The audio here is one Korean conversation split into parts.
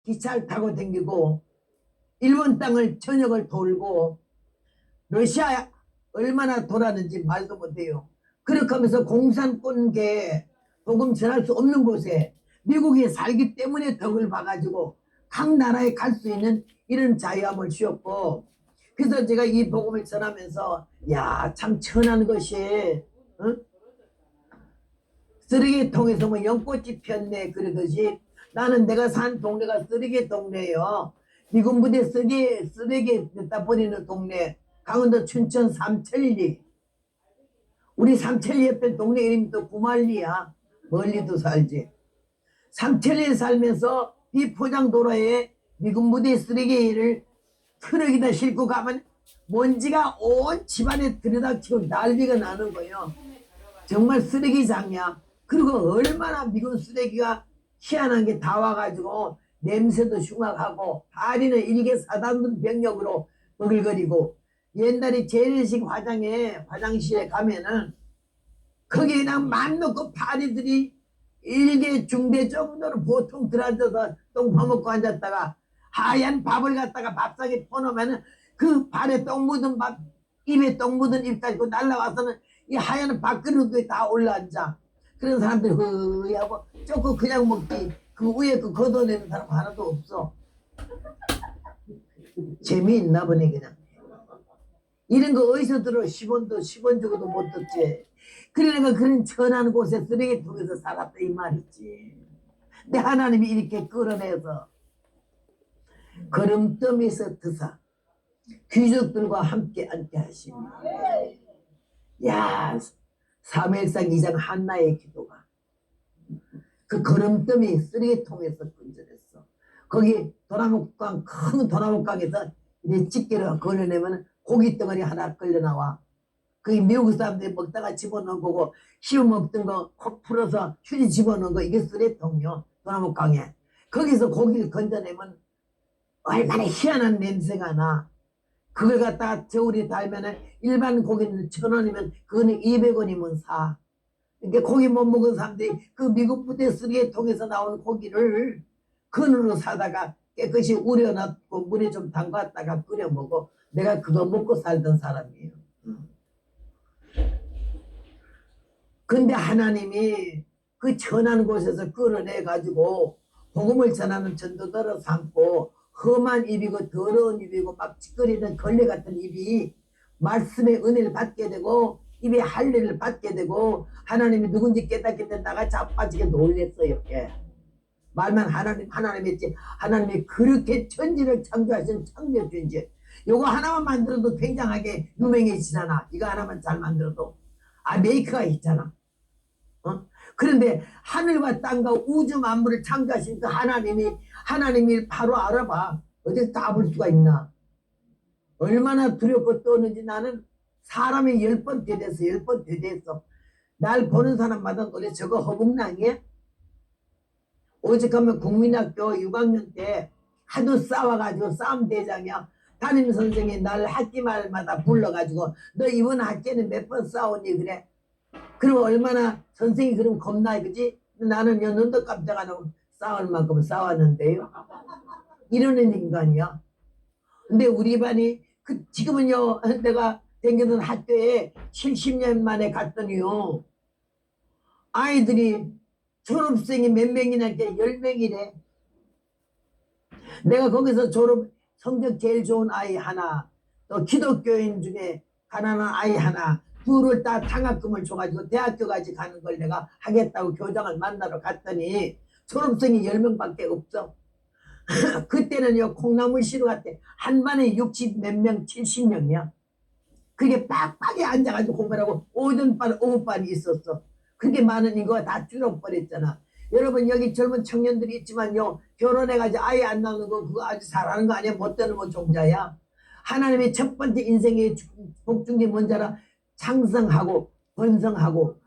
기차를 타고 다니고 일본 땅을 전역을 돌고 러시아 얼마나 돌았는지 말도 못해요. 그렇게 하면서 공산권계 복음 전할 수 없는 곳에 미국이 살기 때문에 덕을 봐가지고 각 나라에 갈 수 있는 이런 자유함을 주었고, 그래서 제가 이 복음을 전하면서 야, 참 천한 것이 쓰레기통에서 뭐 연꽃이 폈네 그러듯이 나는 내가 산 동네가 쓰레기 동네예요. 미군 부대 쓰레기 냈다 버리는 동네, 강원도 춘천 삼천리. 우리 삼천리 옆에 동네 이름이 또 구만리야. 멀리도 살지. 삼천리에 살면서 비포장 도로에 미군 부대 쓰레기를 트럭에다 싣고 가면 먼지가 온 집안에 들여다치고 난리가 나는 거예요. 정말 쓰레기장이야. 그리고 얼마나 미군 쓰레기가 희한한 게 다 와가지고 냄새도 흉악하고 다리는 일개 사단군 병력으로 버글거리고, 옛날에 재래식 화장실에 가면은 거기에 그냥 맘 놓고 파리들이 일개 중대 정도로 보통 들어앉아서 똥 퍼먹고 앉았다가 하얀 밥을 갖다가 밥상에 퍼놓으면은 그 발에 똥 묻은 밥, 입에 똥 묻은 입 가지고 날라와서는 이 하얀 밥그릇에 다 올라앉아. 그런 사람들이 흐하고 조금 그냥 먹지 그 위에 그 걷어내는 사람 하나도 없어. 재미있나 보네 그냥. 이런 거 어디서 들어? 10원 주고도 못 듣지. 그러니까 그런 천한 곳에 쓰레기통에서 살았다 이 말이지. 근데 하나님이 이렇게 끌어내서 걸음더미에서 드사 귀족들과 함께 앉게 하시니, 야, 사무엘상 2장 한나의 기도가 그 걸음더미 쓰레기통에서 건져냈어. 거기 도나무강, 큰 도나무강에서 이제 집게를 걸려내면 고기 덩어리 하나 걸려 나와. 그게 미국 사람들이 먹다가 집어넣은 거고, 씌움 없던 거 콕 풀어서 휴지 집어넣은 거, 이게 쓰레기통이요. 도나무강에. 거기서 고기를 건져내면 얼마나 희한한 냄새가 나. 그걸 갖다가 저울에 달면은 일반 고기는 1,000원이면 그거는 200원이면 사. 그러니까 고기 못 먹은 사람들이 그 미국 부대 쓰레기통에서 나온 고기를 근으로 사다가 깨끗이 우려놨고 물에 좀 담갔다가 끓여 먹어. 내가 그거 먹고 살던 사람이에요. 근데 하나님이 그 천한 곳에서 끌어내 가지고 복음을 전하는 전도자로 삼고, 험한 입이고 더러운 입이고 막 찌꺼리는 걸레 같은 입이 말씀의 은혜를 받게 되고 입에 할례를 받게 되고, 하나님이 누군지 깨닫게 된 나가 자빠지게 놀랬어요. 예. 말만 하나님 했지. 하나님이 그렇게 천지를 창조하신 창조주인지 요거 하나만 만들어도 굉장하게 유명해지잖아. 이거 하나만 잘 만들어도 메이커가 있잖아. 그런데 하늘과 땅과 우주 만물을 창조하신 그 하나님이 바로 알아봐. 어디서 다 볼 수가 있나. 얼마나 두렵고 떠는지. 나는 사람이 10번 되됐어. 10번 되됐어. 날 보는 사람마다 너네 저거 허북랑이야? 오직하면 국민학교 6학년 때 하도 싸워가지고 싸움대장이야. 담임선생이 날 학기말마다 불러가지고 너 이번 학기에는 몇 번 싸웠니 그래. 그리고 얼마나 선생이 그럼 겁나, 그지? 나는 요 눈도 깜짝 안 하고 싸울 만큼 싸웠는데요. 이러는 인간이야. 근데 우리 반이 지금은요, 내가 다니는 학교에 70년 만에 갔더니요, 아이들이 졸업생이 몇 명이나 이렇게 10명이래. 내가 거기서 성적 제일 좋은 아이 하나, 또 기독교인 중에 가난한 아이 하나, 둘을 다 장학금을 줘가지고 대학교까지 가는 걸 내가 하겠다고 교장을 만나러 갔더니 졸업생이 10명밖에 없어. 그때는요, 콩나물 시루 같아. 한 반에 60 몇 명, 70명이야. 그게 빡빡이 앉아가지고 공부를 하고 오전반, 오후반이 있었어. 그게 많은 인구가 다 줄어버렸잖아. 여러분, 여기 젊은 청년들이 있지만요, 결혼해가지고 아예 안 나오는 거 그거 아주 잘하는 거 아니야? 못 되는 뭐 종자야. 하나님의 첫 번째 인생의 복중 게 뭔지 알아? 창성하고 번성하고,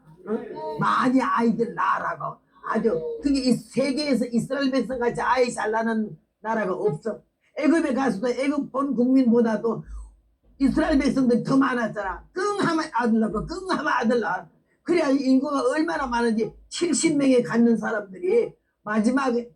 많이 아이들 낳으라고. 아주 그게 이 세계에서 이스라엘 백성 같이 아이 잘 낳는 나라가 없어. 애굽에 가서도 애굽 본 국민보다도 이스라엘 백성들이 더 많았잖아. 끙하면 아들 낳고 끙하면 아들 낳아. 그래야 인구가 얼마나 많은지 70명에 갖는 사람들이 마지막에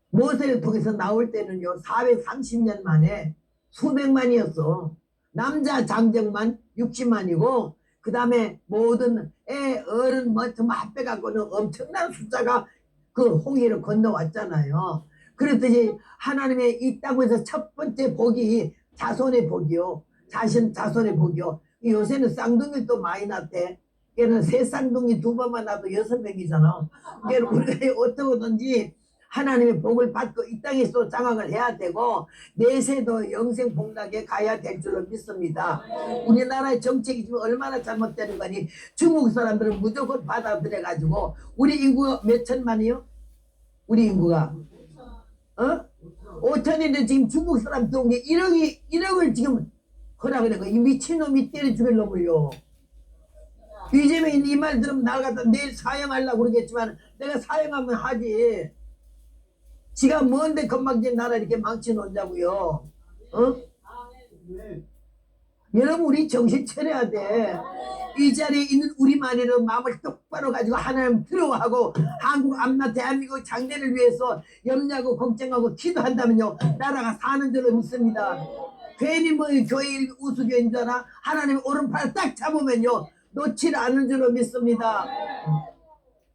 모세를 통해서 나올 때는요 430년 만에 수백만이었어. 남자 장정만 60만이고 그 다음에 모든 애 어른 뭐 정말 합해갖고는 엄청난 숫자가 그 홍해를 건너왔잖아요. 그랬더니 하나님의 이 땅에서 첫 번째 복이 자손의 복이요. 자손의 복이요. 요새는 쌍둥이 또 많이 났대. 걔는 세 쌍둥이 두 번만 나도 6명이잖아. 걔는 우리가 어떻게든지 하나님의 복을 받고 이 땅에서 장악을 해야 되고 내세도 영생 복락에 가야 될 줄로 믿습니다. 우리나라의 정책이 지금 얼마나 잘못되는 거니. 중국 사람들은 무조건 받아들여 가지고 우리 인구가 몇 천만이요? 우리 인구가 5천인데 지금 중국 사람 들어온 게 1억을 지금 허락을 거야. 이 미친놈이 때려 죽일 놈을요. 이재명이 이 말 들으면 날 갖다 내일 사형하려고 그러겠지만 내가 사형하면 하지. 지가 뭔데 건방진 나라 이렇게 망쳐놓냐고요. 여러분 우리 정신 차려야 돼. 이 자리에 있는 우리만이라도 마음을 똑바로 가지고 하나님 두려워하고 한국 앞나 대한민국 장래를 위해서 염려하고 걱정하고 기도한다면요 나라가 사는 줄로 믿습니다. 괜히 뭐 교회 우수교인 줄 알아? 하나님 오른팔 딱 잡으면요 놓지 않은 줄로 믿습니다.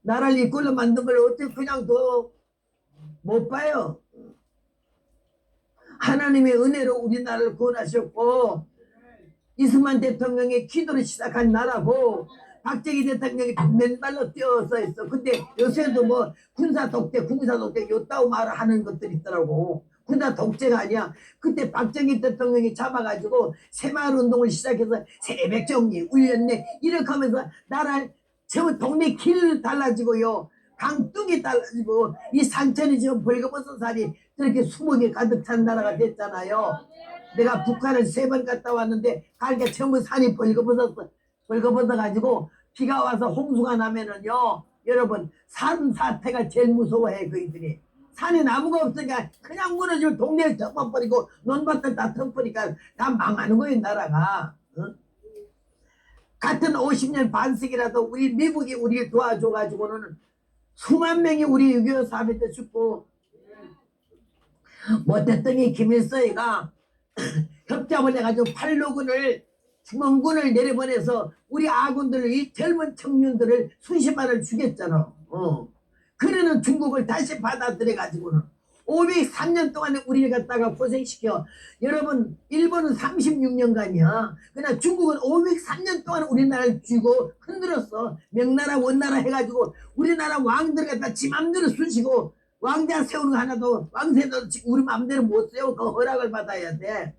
나라를 이꼴로 만든 걸 어떻게 그냥 둬? 못 봐요. 하나님의 은혜로 우리나라를 구원하셨고 이승만 대통령의 기도를 시작한 나라고 박정희 대통령이 맨발로 뛰어서 있어. 근데 요새도 뭐 군사 독재 요따오 말을 하는 것들이 있더라고. 군사 독재가 아니야. 그때 박정희 대통령이 잡아가지고 새마을 운동을 시작해서 새벽 정리 울렸네 이렇게 하면서 나라를 저 동네 길 달라지고요 강둑이 달라지고 이 산천이 지금 벌거벗은 살이 저렇게 수목이 가득 찬 나라가 됐잖아요. 내가 북한을 3번 갔다 왔는데 가니까 전부 산이 벌거벗어가지고 비가 와서 홍수가 나면은요 여러분 산 사태가 제일 무서워해. 그이들이 산에 나무가 없으니까 그냥 무너지고 동네를 덮어버리고 논밭을 다 덮으니까 다 망하는 거예요 나라가. 같은 50년 반씩이라도 우리 미국이 우리를 도와줘가지고는 수만 명이 우리 6.25 사태 때 죽고 못했더니 김일성이가 협잡을 해가지고 팔로군을 중원군을 내려보내서 우리 아군들을 이 젊은 청년들을 수십만을 죽였잖아. 그러는 중국을 다시 받아들여 가지고는 503년 동안에 우리를 갖다가 고생시켜. 여러분 일본은 36년간이야. 그러나 중국은 503년 동안 우리나라를 쥐고 흔들었어. 명나라 원나라 해가지고 우리나라 왕들 갖다 지 맘대로 쑤시고 왕자 세우는 거 하나도 왕세도 우리 맘대로 못 세우고 그 허락을 받아야 돼.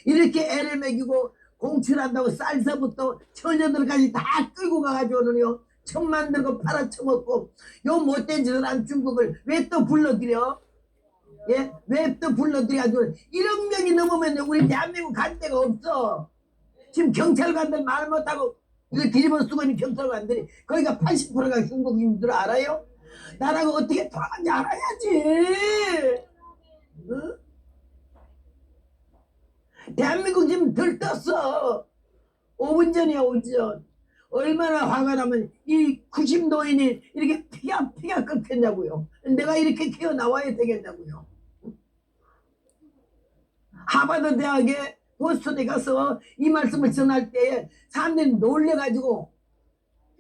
이렇게 애를 먹이고 공출한다고 쌀서부터 처녀들까지 다 끌고 가가지고는요 천 만들고 팔아쳐먹고 요 못된 짓을 한 중국을 왜 또 불러들여? 예? 왜 또 불러들여가지고 1억 명이 넘으면 우리 대한민국 갈 데가 없어. 지금 경찰관들 말 못하고 이거 뒤집어 쓰고 있는 경찰관들이 거기가 80%가 중국인들 알아요? 나라가 어떻게 돌아가는지 알아야지. 응? 대한민국 지금 들떴어. 5분 전이야 5분 전. 얼마나 화가 나면 이 90노인이 이렇게 피가 끊겼냐고요. 내가 이렇게 튀어나와야 되겠냐고요. 하버드 대학에 보스턴에 가서 이 말씀을 전할 때 사람들이 놀래가지고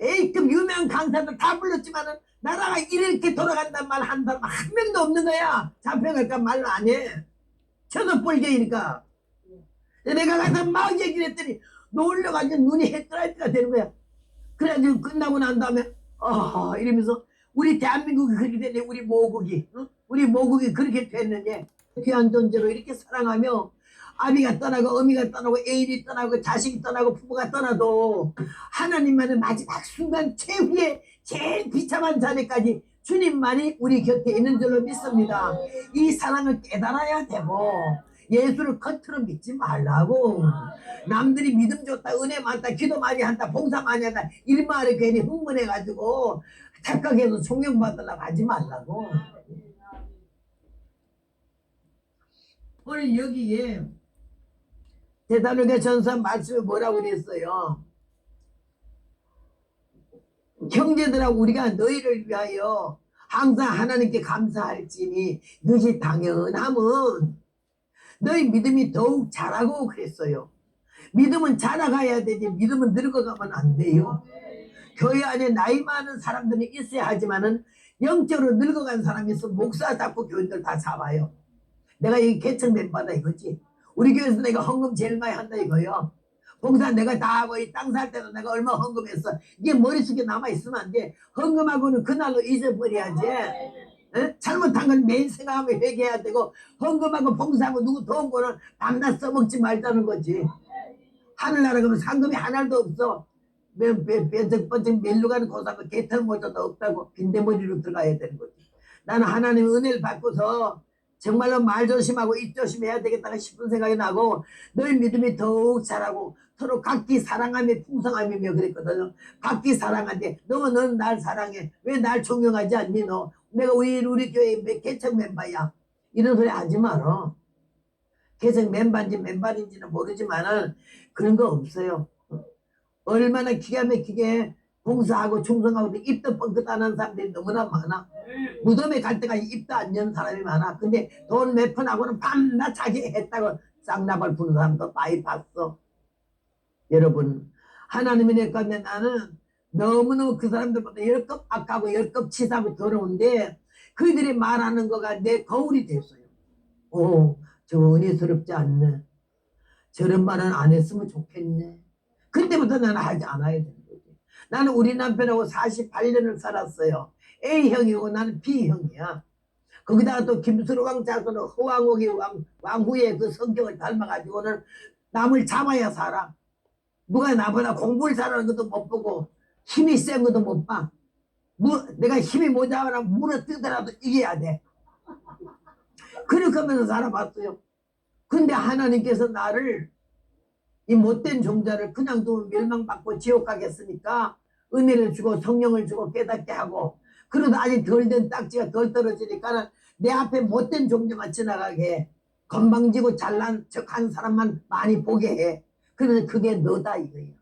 A급 유명한 강사들 다 불렀지만은 나라가 이렇게 돌아간단 말 한 사람 한 명도 없는 거야. 잡혀갈까 말로 안 해. 저도 뻘개이니까. 내가 가서 막 얘기를 했더니 놀려가지고 눈이 헤드라이트가 되는 거야. 그래가지고 끝나고 난 다음에 이러면서 우리 대한민국이 그렇게 됐네. 우리 모국이 우리 모국이 그렇게 됐느냐. 귀한 존재로 이렇게 사랑하며 아비가 떠나고 어미가 떠나고 애인이 떠나고 자식이 떠나고 부부가 떠나도 하나님만의 마지막 순간 최후의 제일 비참한 자리까지 주님만이 우리 곁에 있는 줄로 믿습니다. 이 사랑을 깨달아야 되고 예수를 겉으로 믿지 말라고. 남들이 믿음 좋다 은혜 많다 기도 많이 한다 봉사 많이 한다 이 말에 괜히 흥분해가지고 착각해서 존경받으려고 하지 말라고. 오늘 여기에 데살로니가 전서 말씀에 뭐라고 그랬어요? 형제들하고 우리가 너희를 위하여 항상 하나님께 감사할지니 이것이 당연함은 너희 믿음이 더욱 자라고 그랬어요. 믿음은 자라가야 되지 믿음은 늙어가면 안 돼요. 교회 안에 나이 많은 사람들이 있어야 하지만은 영적으로 늙어간 사람이 있으면 목사 잡고 교인들 다 잡아요. 내가 이 개척 멤버다 이거지. 우리 교회에서 내가 헌금 제일 많이 한다 이거요. 봉사 내가 다 하고 이 땅 살 때도 내가 얼마 헌금했어. 이게 머릿속에 남아있으면 안 돼. 헌금하고는 그날로 잊어버려야지. 에? 잘못한 건 매일 생각하면 회개해야 되고 헌금하고 봉사하고 누구 도운 거는 밤낮 써먹지 말자는 거지. 하늘나라 가면 상금이 하나도 없어. 뾰족뾰족 멜로 가는 고사고 개털 모자도 없다고 빈대머리로 들어가야 되는 거지. 나는 하나님의 은혜를 받고서 정말로 말 조심하고 입 조심해야 되겠다 싶은 생각이 나고 너희 믿음이 더욱 자라고 서로 각기 사랑하며 풍성하며 그랬거든요. 각기 사랑한데 너는 날 사랑해. 왜 날 존경하지 않니 너? 내가 우리 교회 개척 멤버야. 이런 소리 하지 마라. 개척 멤버인지 멤버인지는 모르지만은 그런 거 없어요. 얼마나 기가 막히게 봉사하고 충성하고 입도 뻥끗 안 하는 사람들이 너무나 많아. 무덤에 갈 때까지 입도 안 여는 사람이 많아. 근데 돈 몇 푼하고는 밤낮 자기 했다고 쌍나발 부는 사람도 많이 봤어. 여러분 하나님이 내 건데 나는 너무너무 그 사람들보다 10급 악하고 10급 치사하고 더러운데 그들이 말하는 거가 내 거울이 됐어요. 오, 저 은혜스럽지 않네. 저런 말은 안 했으면 좋겠네. 그때부터 나는 하지 않아야 되는 거지. 나는 우리 남편하고 48년을 살았어요. A형이고 나는 B형이야. 거기다가 또 김수로 왕 자손은 허왕옥이 왕후의 그 성격을 닮아가지고는 남을 잡아야 살아. 누가 나보다 공부를 잘하는 것도 못 보고 힘이 센 것도 못 봐. 내가 힘이 모자라면 무너뜨더라도 이겨야 돼. 그렇게 하면서 살아봤어요. 근데 하나님께서 나를 이 못된 종자를 그냥 두면 멸망받고 지옥 가겠으니까 은혜를 주고 성령을 주고 깨닫게 하고 그러다 아직 덜 된 딱지가 덜 떨어지니까 내 앞에 못된 종자만 지나가게 해. 건방지고 잘난 척한 사람만 많이 보게 해. 그래서 그게 너다 이거예요.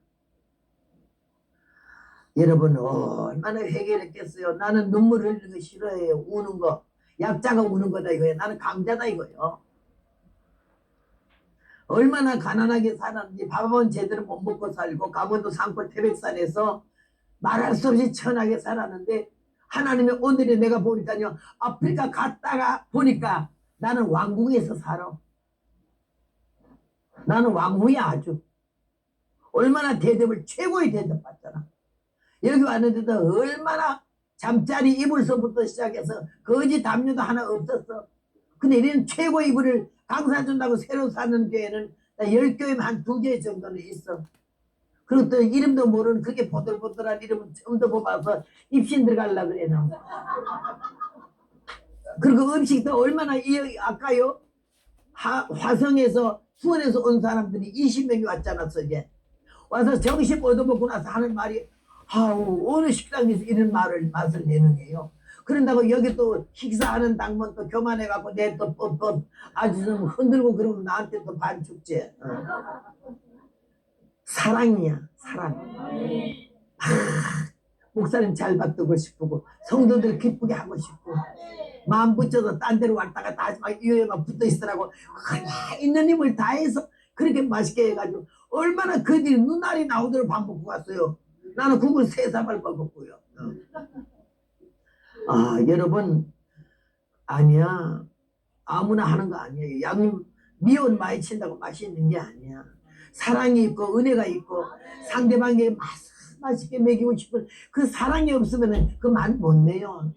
여러분 얼마나 회개를 했겠어요. 나는 눈물 흘리는 거 싫어해요. 우는 거. 약자가 우는 거다 이거예요. 나는 강자다 이거예요. 얼마나 가난하게 살았는지 밥은 제대로 못 먹고 살고 강원도 산골 태백산에서 말할 수 없이 천하게 살았는데 하나님의 오늘에 내가 보니까요. 아프리카 갔다가 보니까 나는 왕궁에서 살아. 나는 왕후야 아주. 얼마나 대접을 최고의 대접 받잖아. 여기 왔는데도 얼마나 잠자리 이불서부터 시작해서 거지 담요도 하나 없었어. 근데 이런 최고 이불을 강사 준다고 새로 사는 교회는 10교회면 한 2개 정도는 있어. 그리고 또 이름도 모르는 그게 보들보들한 이름은 처음도 뽑아서 입신 들어가려고 그래. 그리고 음식도 얼마나 아까요? 화성에서 수원에서 온 사람들이 20명이 왔잖아. 이제 와서 정식 얻어먹고 나서 하는 말이 아우 어느 식당에서 이런 맛을 내는 게요. 그런다고 여기 또 식사하는 당번 또 교만해갖고 내 또 뻣뻣 아주 좀 흔들고 그러면 나한테 또 반죽제. 사랑이야 사랑. 목사님 잘 받들고 싶고 성도들 기쁘게 하고 싶고 마음 붙여서 딴 데로 왔다 갔다 하지 마. 이에만 붙어 있으라고 있는 힘을 다해서 그렇게 맛있게 해가지고 얼마나 그들이 눈알이 나오도록 밥 먹고 갔어요. 나는 국을 3사발 먹었고요. 아 여러분 아니야. 아무나 하는 거 아니에요. 양념 미원 많이 친다고 맛있는 게 아니야. 사랑이 있고 은혜가 있고 상대방에게 맛있게 먹이고 싶은 그 사랑이 없으면 그 맛 못 내요.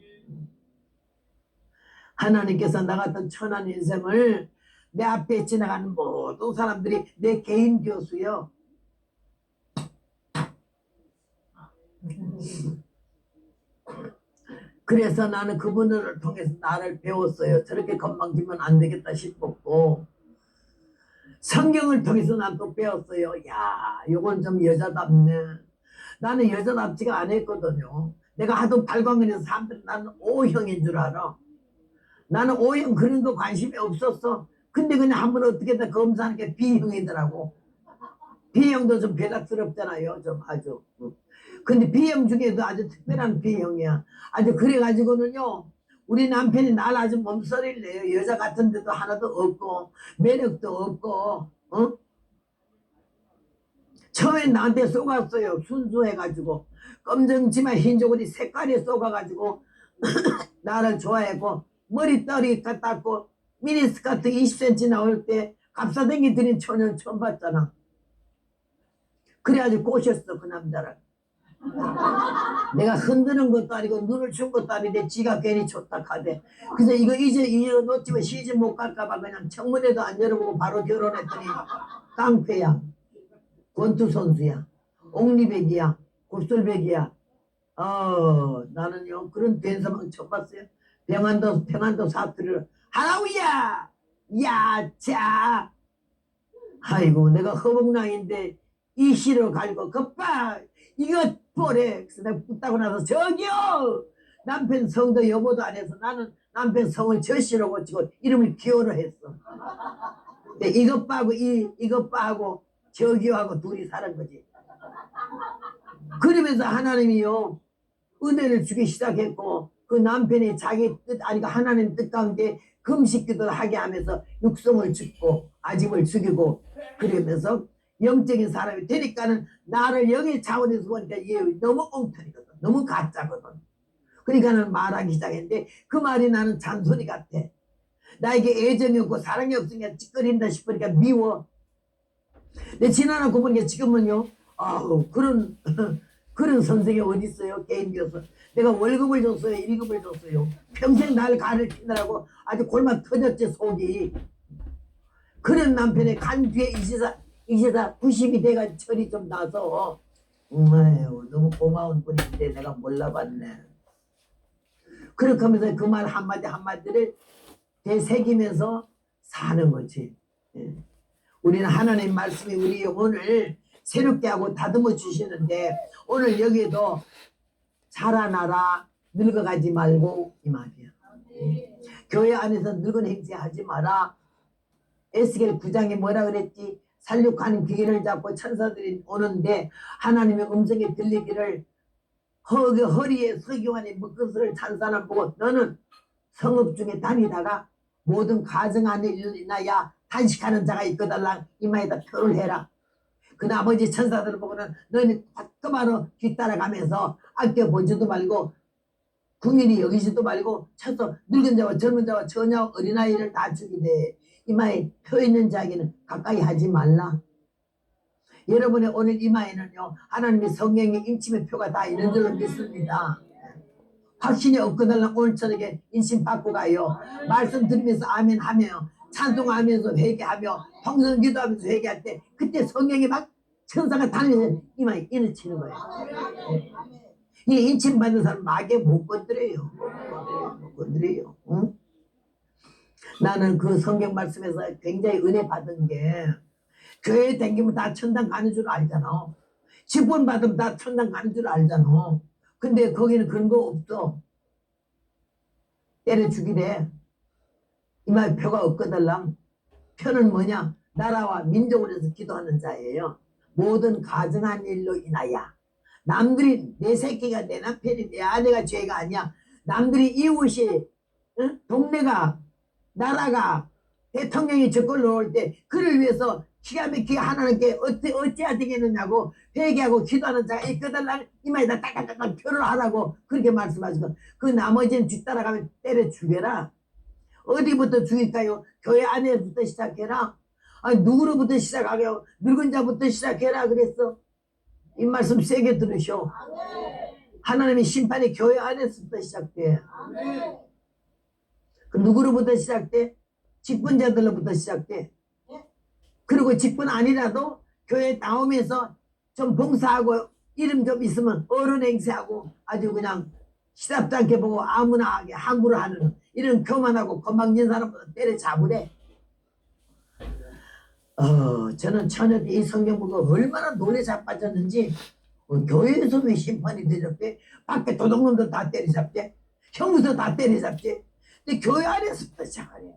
하나님께서 나 같은 천한 인생을 내 앞에 지나가는 모든 사람들이 내 개인 교수요. 그래서 나는 그분을 통해서 나를 배웠어요. 저렇게 건방지면 안 되겠다 싶었고 성경을 통해서 난 또 배웠어요. 야 이건 좀 여자답네. 나는 여자답지가 않았거든요. 내가 하도 발광해서 사람들이 나는 O형인 줄 알아. 나는 O형 그런 거 관심이 없었어. 근데 그냥 한번 어떻게든 검사하는 게 B형이더라고. B형도 좀 배락스럽잖아요. 좀 아주. 근데 B형 중에도 아주 특별한 B형이야. 아주 그래가지고는요, 우리 남편이 날 아주 몸서리를 내요. 여자 같은 데도 하나도 없고 매력도 없고 어? 처음에 나한테 쏘갔어요. 순수해가지고 검정치마 흰조구리 색깔이 쏘가가지고 나를 좋아했고 머리떨이 깎고 미니스커트 20cm 나올 때 갑사댕기 들인 초년 처음 봤잖아. 그래가지고 꼬셨어 그 남자를. 내가 흔드는 것도 아니고 눈을 준 것도 아닌데 지가 괜히 좋다 하대. 그래서 이거 놓치면 시집 못 갈까봐 그냥 청문회도 안 열어보고 바로 결혼했더니 깡패야, 권투 선수야, 옥리백이야, 곱슬백이야. 나는요 그런 된사방 처음 봤어요. 평안도 사투리를 하라우야 야자. 아이고 내가 허벅랑인데 이시로 갈고 급파 이거 보래. 그래서 내가 붙다고 나서 저기요, 남편 성도 여보도 안 해서 나는 남편 성을 저씨로 고치고 이름을 기호로 했어. 근데 이것 빠하고 이것 빠하고 저기요하고 둘이 사는 거지. 그러면서 하나님이요 은혜를 주기 시작했고 그 남편이 자기 뜻 아니고 하나님 뜻 가운데 금식기도를 하게 하면서 육성을 죽고 아집을 죽이고 그러면서 영적인 사람이 되니까는 나를 영의 차원에서 보니까 얘 너무 엉터리거든. 너무 가짜거든. 그러니까는 말하기 시작했는데 그 말이 나는 잔소리 같아. 나에게 애정이 없고 사랑이 없으니까 찌꺼린다 싶으니까 미워. 근데 지나놓고 보니까 지금은요 아우 그런 그런 선생이 어디 있어요. 개인교사 내가 월급을 줬어요. 1급을 줬어요. 평생 날 가르치느라고 아주 골마 터졌지 속이. 그런 남편의 간 뒤에 이제다 90이 돼가 철이 좀 나서 아유, 너무 고마운 분인데 내가 몰라봤네. 그렇게 하면서 그 말 한마디 한마디를 되새기면서 사는 거지. 예. 우리는 하나님 말씀이 우리 영혼을 새롭게 하고 다듬어 주시는데 오늘 여기에도 자라나라 늙어가지 말고 이 말이야. 교회 안에서 늙은 행세하지 마라. 에스겔 9장에 뭐라 그랬지? 살육하는 기계를 잡고 천사들이 오는데 하나님의 음성이 들리기를 허리에 서기관이 묶은슬을 찬 사람 보고 너는 성읍 중에 다니다가 모든 가정 안에 일어나야 단식하는 자가 있거달라 이마에다 표를 해라. 그 나머지 천사들을 보고는 너는 화끈하러 뒤따라가면서 아껴보지도 말고 국민이 여기지도 말고 쳐서 늙은 자와 젊은 자와 처녀 어린아이를 다 죽이되 이마에 표 있는 자에게는 가까이 하지 말라. 여러분의 오늘 이마에는요 하나님의 성령의 인침의 표가 다 있는 줄로 믿습니다. 확신이 없거든 오늘 저녁에 인심 받고 가요. 말씀 들으면서 아멘 하며 찬송하면서 회개하며 통성 기도하면서 회개할 때 그때 성령이 막 천사가 다니면서 이마에 인을 치는 거예요. 이 인침 받는 사람 마귀에 못 건드려요. 못 건드려요. 응? 나는 그 성경 말씀에서 굉장히 은혜 받은 게 교회 다니면 다 천당 가는 줄 알잖아. 10번 받으면 다 천당 가는 줄 알잖아. 근데 거기는 그런 거 없어. 때려 죽이래. 이마에 표가 없거들랑. 표는 뭐냐? 나라와 민족을 위해서 기도하는 자예요. 모든 가정한 일로 인하여 남들이 내 새끼가 내 남편이 내 아내가 죄가 아니야. 남들이 이웃이 응? 동네가 나라가 대통령이 저걸 놓을 때 그를 위해서 기가 막히게 하나님께 어찌해야 되겠느냐고 회개하고 기도하는 자가 있거들랑 이마에다 딱딱딱 표를 하라고 그렇게 말씀하시고 그 나머지는 뒤따라가면 때려 죽여라. 어디부터 죽일까요? 교회 안에부터 시작해라. 아니 누구로부터 시작하게요? 늙은 자부터 시작해라 그랬어. 이 말씀 세게 들으셔. 하나님의 심판이 교회 안에서부터 시작돼. 그 누구로부터 시작돼? 직분자들로부터 시작돼. 그리고 직분 아니라도 교회 나오면서 좀 봉사하고 이름 좀 있으면 어른 행세하고 아주 그냥 시답지 않게 보고 아무나 하게 함부로 하는 이런 교만하고 건방진 사람보다 때려잡으래. 저는 처녀 때 이 성경 보고 얼마나 노래 자빠졌는지 교회에서 왜 심판이 되졌대? 밖에 도둑놈도 다 때려잡대? 형무소 다 때려잡대? 근데 교회 안에서부터 시작하네.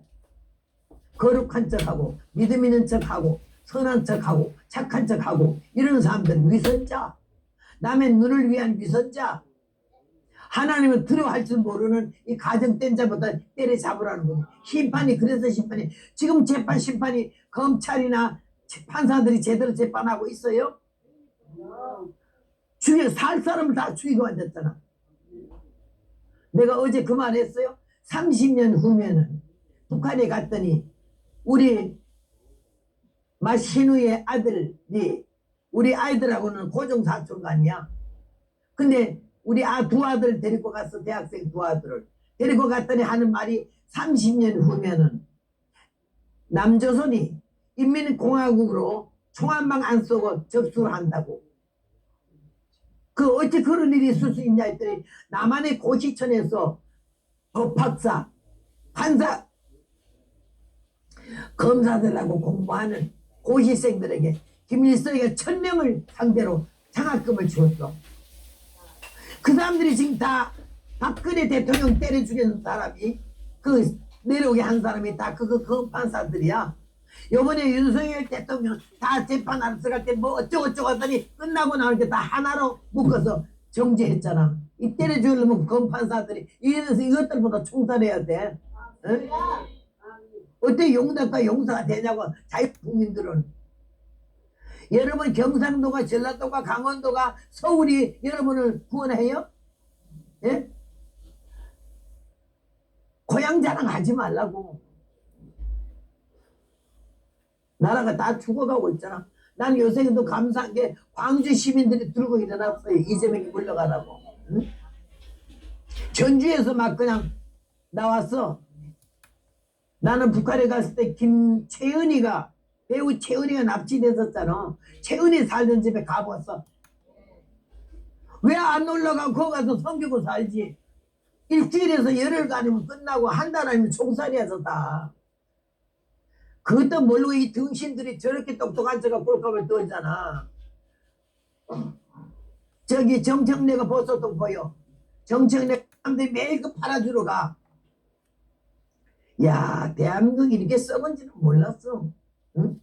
거룩한 척하고 믿음 있는 척하고 선한 척하고 착한 척하고 이런 사람들 위선자. 남의 눈을 위한 위선자, 하나님을 두려워할 줄 모르는 이 가정된 자보다 때려잡으라는 거예요. 심판이 그래서 심판이 지금 재판 심판이 검찰이나 판사들이 제대로 재판하고 있어요? 죽여 살 사람을 다 죽이고 앉았잖아. 내가 어제 그 말 했어요. 30년 후면은 북한에 갔더니 우리 마신우의 아들이 우리 아이들하고는 고종사촌가 아니야. 근데 우리 두 아들 데리고 갔어. 대학생 두 아들을 데리고 갔더니 하는 말이 30년 후면은 남조선이 인민공화국으로 총 한 방 안 쏘고 접수를 한다고. 그 어찌 그런 일이 있을 수 있냐 했더니 남한의 고시촌에서 법학사, 판사, 검사들하고 공부하는 고시생들에게 김일성이가 1000명을 상대로 장학금을 주었어. 그 사람들이 지금 다 박근혜 대통령 때려 죽인 사람이 그 내려오게 한 사람이 다 그 판사들이야. 요번에 윤석열 대통령 다 재판하러 들어갈 때 뭐 어쩌고저쩌고 하더니 끝나고 나올 때 다 하나로 묶어서 정지했잖아. 이 때려 죽이려면 검판사들이 이래서 이것들보다 총살해야 돼. 응? 어떻게 용답과 용사가 되냐고. 자유국민들은. 여러분 경상도가 전라도가 강원도가 서울이 여러분을 구원해요? 예? 고향 자랑하지 말라고. 나라가 다 죽어가고 있잖아. 난 요새도 감사한 게 광주 시민들이 들고 일어났어요. 이재명이 물러가라고. 응? 전주에서 막 그냥 나왔어. 나는 북한에 갔을 때 최은희가 배우 최은희가 납치됐었잖아. 최은희 살던 집에 가봤어. 왜 안 올라가고 거기 가서 섬기고 살지. 일주일에서 열흘간이면 끝나고 한 달 아니면 총살이어서 다. 그것도 모르고 이 등신들이 저렇게 똑똑한 척가 꼴값을 떠잖아. 저기 정청래가 보소통 보여. 정청래 사람들이 매일 그 팔아주러 가. 야, 대한민국이 이렇게 썩은지는 몰랐어. 응?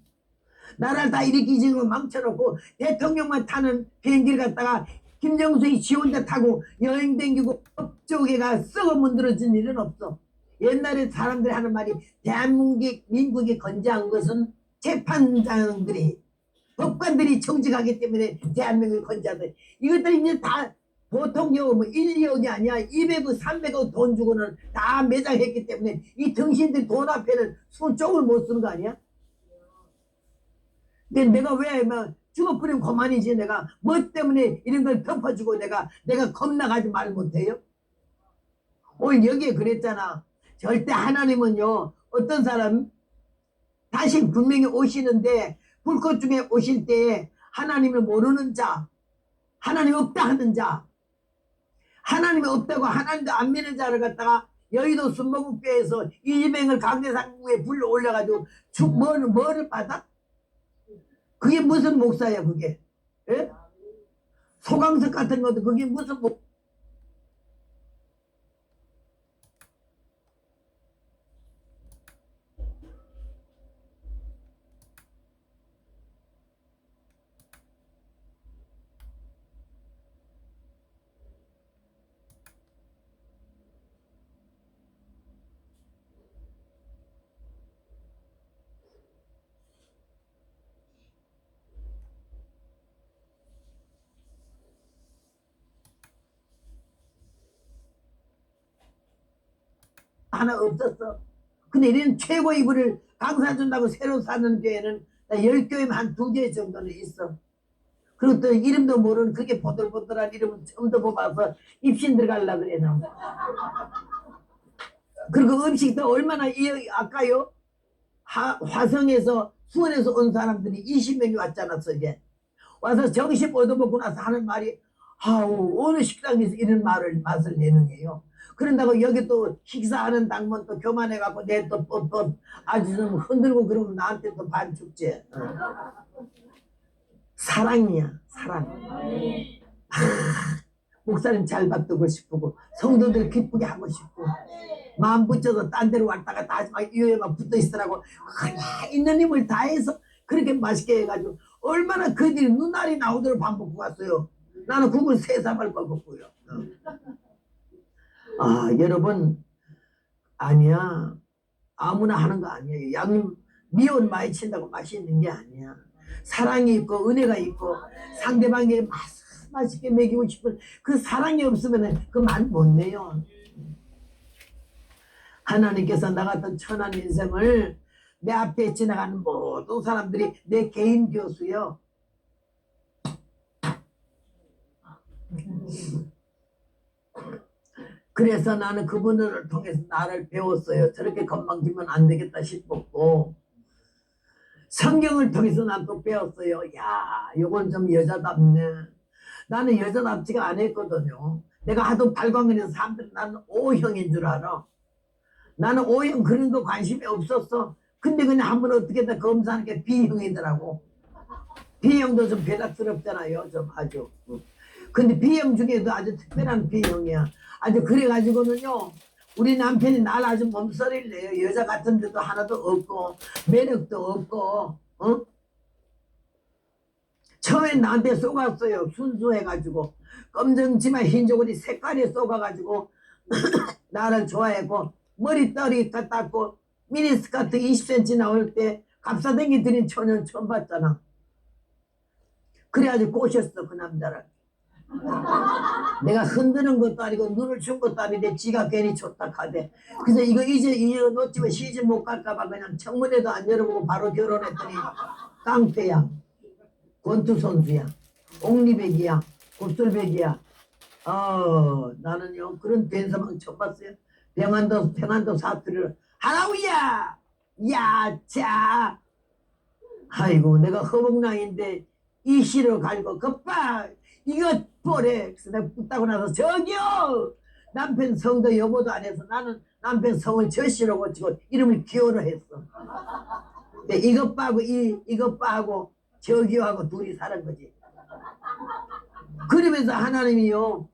나라를 다 이렇게 지금 망쳐놓고 대통령만 타는 비행기를 갖다가 김정수이 지 혼자 타고 여행 댕기고 업적에가 썩어 문드러진 일은 없어. 옛날에 사람들이 하는 말이 대한민국이 건재한 것은 재판장들이 법관들이 정직하기 때문에 대한민국이 건재하다. 이것들이 이제 다 보통 뭐 1, 2억이 아니야. 200억, 300억 돈 주고는 다 매장했기 때문에 이 등신들 돈 앞에는 술쪽을 못 쓰는 거 아니야? 근데 내가 왜 막 죽어버리면 그만이지. 내가 뭐 때문에 이런 걸 덮어주고 내가 겁나가지 말 못해요? 오늘 여기에 그랬잖아. 절대 하나님은요 어떤 사람 다시 분명히 오시는데 불꽃 중에 오실 때 하나님을 모르는 자, 하나님 없다 하는 자, 하나님이 없다고 하나님도 안 믿는 자를 갖다가 여의도 순복음교회에서 이재명을 강대상궁에 불러 올려가지고 뭐를 받아? 그게 무슨 목사야 그게? 예? 소강석 같은 것도 그게 무슨 하나 없었어. 근데 이런 최고 이불을 강사준다고 새로 사는 교회는 10교회면 한 2개 정도는 있어. 그리고 또 이름도 모르는 그게 보들보들한 이름은 처음도 뽑아서 입신 들어가려고 그래. 그리고 음식도 얼마나 아까요? 화성에서 수원에서 온 사람들이 20명이 왔잖아. 이제 와서 점심 얻어먹고 나서 하는 말이 아우 어느 식당에서 이런 맛을 내는 게요. 그런다고 여기 또 식사하는 당번 또 교만해갖고 내 또 아주 좀 흔들고 그러면 나한테 또 반축제. 사랑이야 사랑. 목사님 잘 받들고 싶고 성도들 기쁘게 하고 싶고 마음 붙여서 딴 데로 왔다가 다시 막 이유에만 붙어 있으라고 있는 힘을 다해서 그렇게 맛있게 해가지고 얼마나 그들이 눈알이 나오도록 밥 먹고 갔어요. 나는 국을 세 사발 먹었고요. 아, 여러분, 아니야. 아무나 하는 거 아니에요. 양념, 미원 많이 친다고 맛있는 게 아니야. 사랑이 있고, 은혜가 있고, 상대방에게 맛있게 먹이고 싶은 그 사랑이 없으면 그 말 못 내요. 하나님께서 나 같은 천한 인생을 내 앞에 지나가는 모든 사람들이 내 개인 교수요. 그래서 나는 그분을 통해서 나를 배웠어요. 저렇게 건방지면 안 되겠다 싶었고, 성경을 통해서 난 또 배웠어요. 야, 요건 좀 여자답네. 나는 여자답지가 않았거든요. 내가 하도 발광해서 사람들이 나는 O형인 줄 알아. 나는 O형 그런 거 관심이 없었어. 근데 그냥 한번 어떻게 다 검사하는 게 B형이더라고. B형도 좀 배락스럽잖아요. 좀 아주. 근데 B형 중에도 아주 특별한 B형이야. 아주 그래가지고는요. 우리 남편이 날 아주 몸서리를 내요. 여자 같은 데도 하나도 없고 매력도 없고 처음에 나한테 쏘갔어요. 순수해가지고 검정치마 흰조거리 색깔이 쏘가가지고 나를 좋아했고 머리떨이 깎고 미니스커트 20cm 나올 때 갑사댕기 들인 초년 처음 봤잖아. 그래가지고 꼬셨어 그 남자를. 내가 흔드는 것도 아니고 눈을 준 것도 아닌데 지가 괜히 좋다 하대. 그래서 이거 놓치면 시집 못 갈까봐 그냥 청문회도 안 열어보고 바로 결혼했더니 깡패야, 권투 선수야, 옥리백이야, 곱슬백이야. 나는요 그런 된사망 처음 봤어요. 평안도 사투리를 하라우야 야자. 아이고 내가 허벅랑인데 이 시를 갈고 급박 이거 보래. 그래서 내가 붙다고 나서 저기요 남편 성도 여보도 안 해서 나는 남편 성을 저씨로 고치고 이름을 기호로 했어. 근데 이것 빠고 이것 빠고 저기요 하고 둘이 사는 거지. 그러면서 하나님이요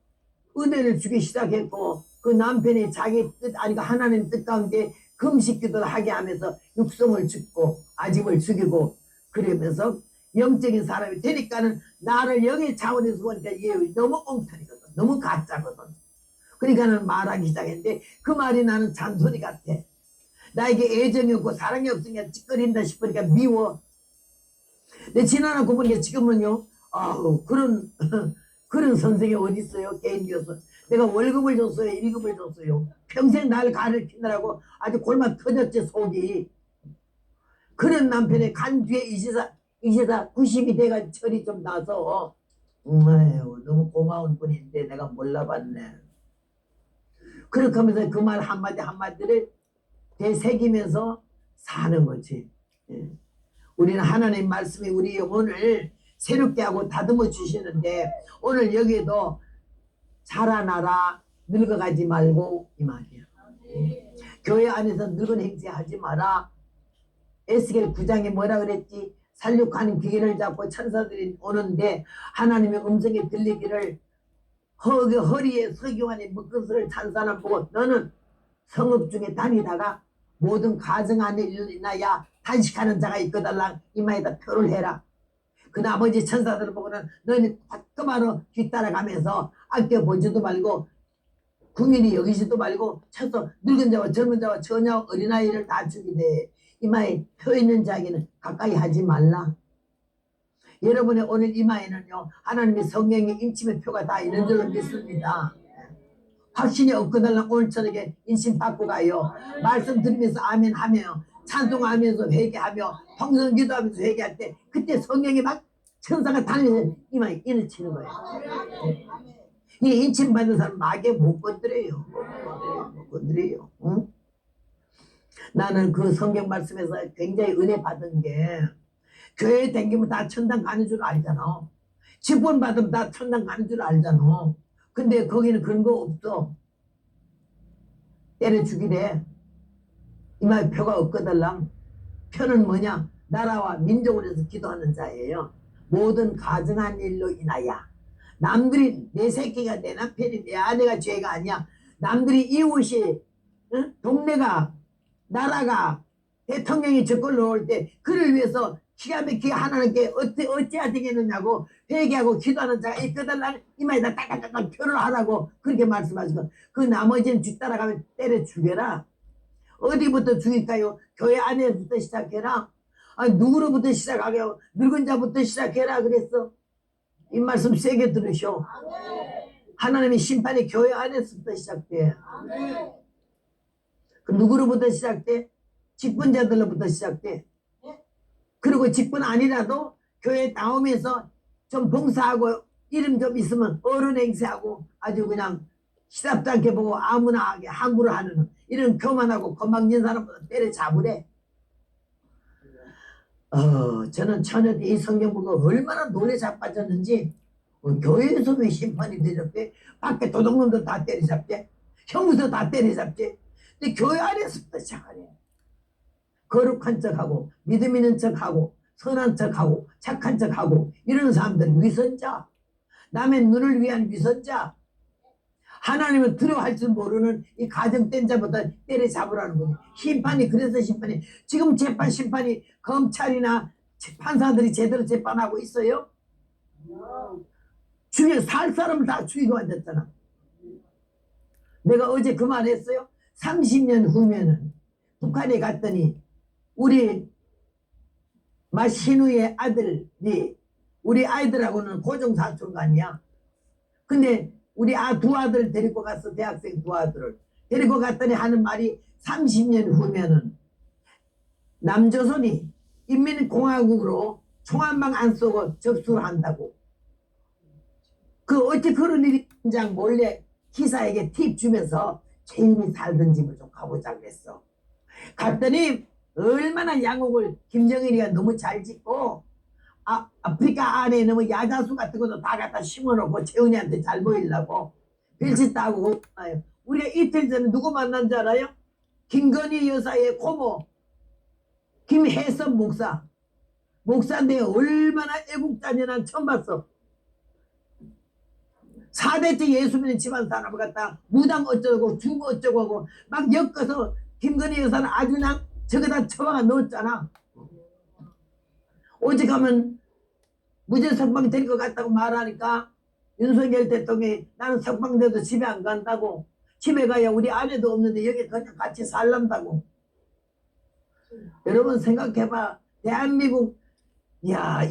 은혜를 주기 시작했고 그 남편이 자기 뜻 아니고 하나님 뜻 가운데 금식기도를 하게 하면서 육성을 죽고 아집을 죽이고 그러면서 영적인 사람이 되니까는 나를 영의 차원에서 보니까 얘 너무 엉터리거든. 너무 가짜거든. 그러니까는 말하기 시작했는데 그 말이 나는 잔소리 같아. 나에게 애정이 없고 사랑이 없으니까 찌꺼린다 싶으니까 미워. 내 지나가고 보니까 지금은요 아우 그런 선생이 어디 있어요. 개인 교수. 내가 월급을 줬어요. 1급을 줬어요. 평생 날 가르치느라고 아주 골마 터졌지 속이. 그런 남편의 간 뒤에 이제다 90이 돼가 철이 좀 나서 아유, 너무 고마운 분인데 내가 몰라봤네. 그렇게 하면서 그 말 한마디를 되새기면서 사는 거지. 예. 우리는 하나님 말씀이 우리 영혼을 새롭게 하고 다듬어 주시는데 오늘 여기에도 자라나라 늙어가지 말고 이 말이야. 교회 안에서 늙은 행세하지 마라. 에스겔 9장에 뭐라 그랬지? 살육하는 기계를 잡고 천사들이 오는데 하나님의 음성이 들리기를 허리에 서기관이 묶은슬을 찬 사람 보고 너는 성읍 중에 다니다가 모든 가정 안에 일어나야 단식하는 자가 있거달라 이마에다 표를 해라. 그 나머지 천사들을 보고는 너는 화끈하러 뒤따라가면서 아껴보지도 말고 국민이 여기지도 말고 쳐서 늙은 자와 젊은 자와 처녀와 어린아이를 다 죽이되 이마에 표 있는 자에게는 가까이 하지 말라. 여러분의 오늘 이마에는요 하나님의 성령의 인침의 표가 다 있는 줄로 믿습니다. 확신이 없거든 오늘 저녁에 인심 받고 가요. 말씀 들으면서 아멘 하며 찬송하면서 회개하며 통성 기도하면서 회개할 때 그때 성령이 막 천사가 다니면서 이마에 인을 치는 거예요. 이 인침 받는 사람 마귀에 못 건드려요. 못 건드려요. 응? 나는 그 성경 말씀에서 굉장히 은혜 받은 게 교회에 다니면 다 천당 가는 줄 알잖아. 직분 받으면 다 천당 가는 줄 알잖아. 근데 거기는 그런 거 없어. 때려 죽이래. 이마에 표가 없거들랑. 표는 뭐냐? 나라와 민족을 위해서 기도하는 자예요. 모든 가정한 일로 인하여 남들이 내 새끼가 내 남편이 내 아내가 죄가 아니야. 남들이 이웃이 동네가 나라가 대통령이 저걸 넣을 때 그를 위해서 기가 막히게 하나님께 어찌해야 되겠느냐고 회개하고 기도하는 자가 이 끄달라는 이마에다 딱딱딱 표를 하라고 그렇게 말씀하시고 그 나머지는 뒤따라가면 때려 죽여라. 어디부터 죽일까요? 교회 안에부터 시작해라. 아니 누구로부터 시작하게요? 늙은 자부터 시작해라 그랬어. 이 말씀 세게 들으셔. 하나님의 심판이 교회 안에서부터 시작돼. 그 누구로부터 시작돼? 직분자들로부터 시작돼. 그리고 직분 아니라도 교회 나오면서 좀 봉사하고 이름 좀 있으면 어른 행세하고 아주 그냥 시답도 않게 보고 아무나 하게 함부로 하는 이런 교만하고 건방진 사람보다 때려잡으래. 저는 처녀 때 이 성경 보고 얼마나 놀래 자빠졌는지 교회에서 왜 심판이 되졌대? 밖에 도둑놈도 다 때려잡대? 형무소 다 때려잡대? 근데 교회 안에서부터 시작하네. 거룩한 척하고 믿음 있는 척하고 선한 척하고 착한 척하고 이런 사람들은 위선자, 남의 눈을 위한 위선자, 하나님을 두려워할 줄 모르는 이 가정된 자보다 때려잡으라는 거예요. 심판이 그래서 심판이 지금 재판 심판이 검찰이나 판사들이 제대로 재판하고 있어요? 죽여 살 사람을 다 죽이고 앉았잖아. 내가 어제 그 말 했어요. 30년 후면은 북한에 갔더니 우리 마신우의 아들이 우리 아이들하고는 고종사촌가 아니야. 근데 우리 두 아들 데리고 갔어. 대학생 두 아들을 데리고 갔더니 하는 말이 30년 후면은 남조선이 인민공화국으로 총 한 방 안 쏘고 접수를 한다고. 그 어찌 그런 일이 장 몰래 기사에게 팁 주면서 개인이 살던 집을 좀 가보자 그랬어. 갔더니 얼마나 양옥을 김정일이가 너무 잘 짓고 아프리카 안에 너무 야자수 같은 것도 다 갖다 심어놓고 재훈이한테 잘 보이려고 별짓 다 하고. 우리가 이틀 전에 누구 만난 줄 알아요? 김건희 여사의 고모 김혜선 목사인데 얼마나 애국자냐. 난 처음 봤어. 4대째 예수 믿는 집안 사람을 갖다 무당 어쩌고 주부 어쩌고 하고 막 엮어서 김건희 여사는 아주 그냥 저기다 처박아 넣었잖아. 오직 하면 무죄 석방 될 것 같다고 말하니까 윤석열 대통령이 나는 석방돼도 집에 안 간다고. 집에 가야 우리 아내도 없는데 여기 그냥 같이 살란다고. 여러분 생각해봐. 대한민국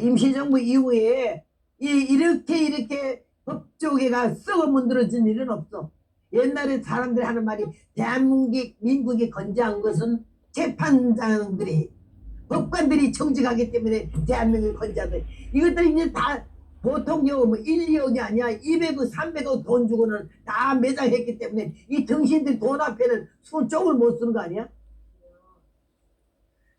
임시정부 이후에 이렇게 법조계가 썩어 문드러진 일은 없어. 옛날에 사람들이 하는 말이 대한민국이 건재한 것은 재판장들이 법관들이 정직하기 때문에 대한민국이 건재하다. 이것들이 이제 다 보통 뭐 1, 2억이 아니야. 200억, 300억 돈 주고는 다 매장했기 때문에 이 등신들 돈 앞에는 쪽을 못 쓰는 거 아니야?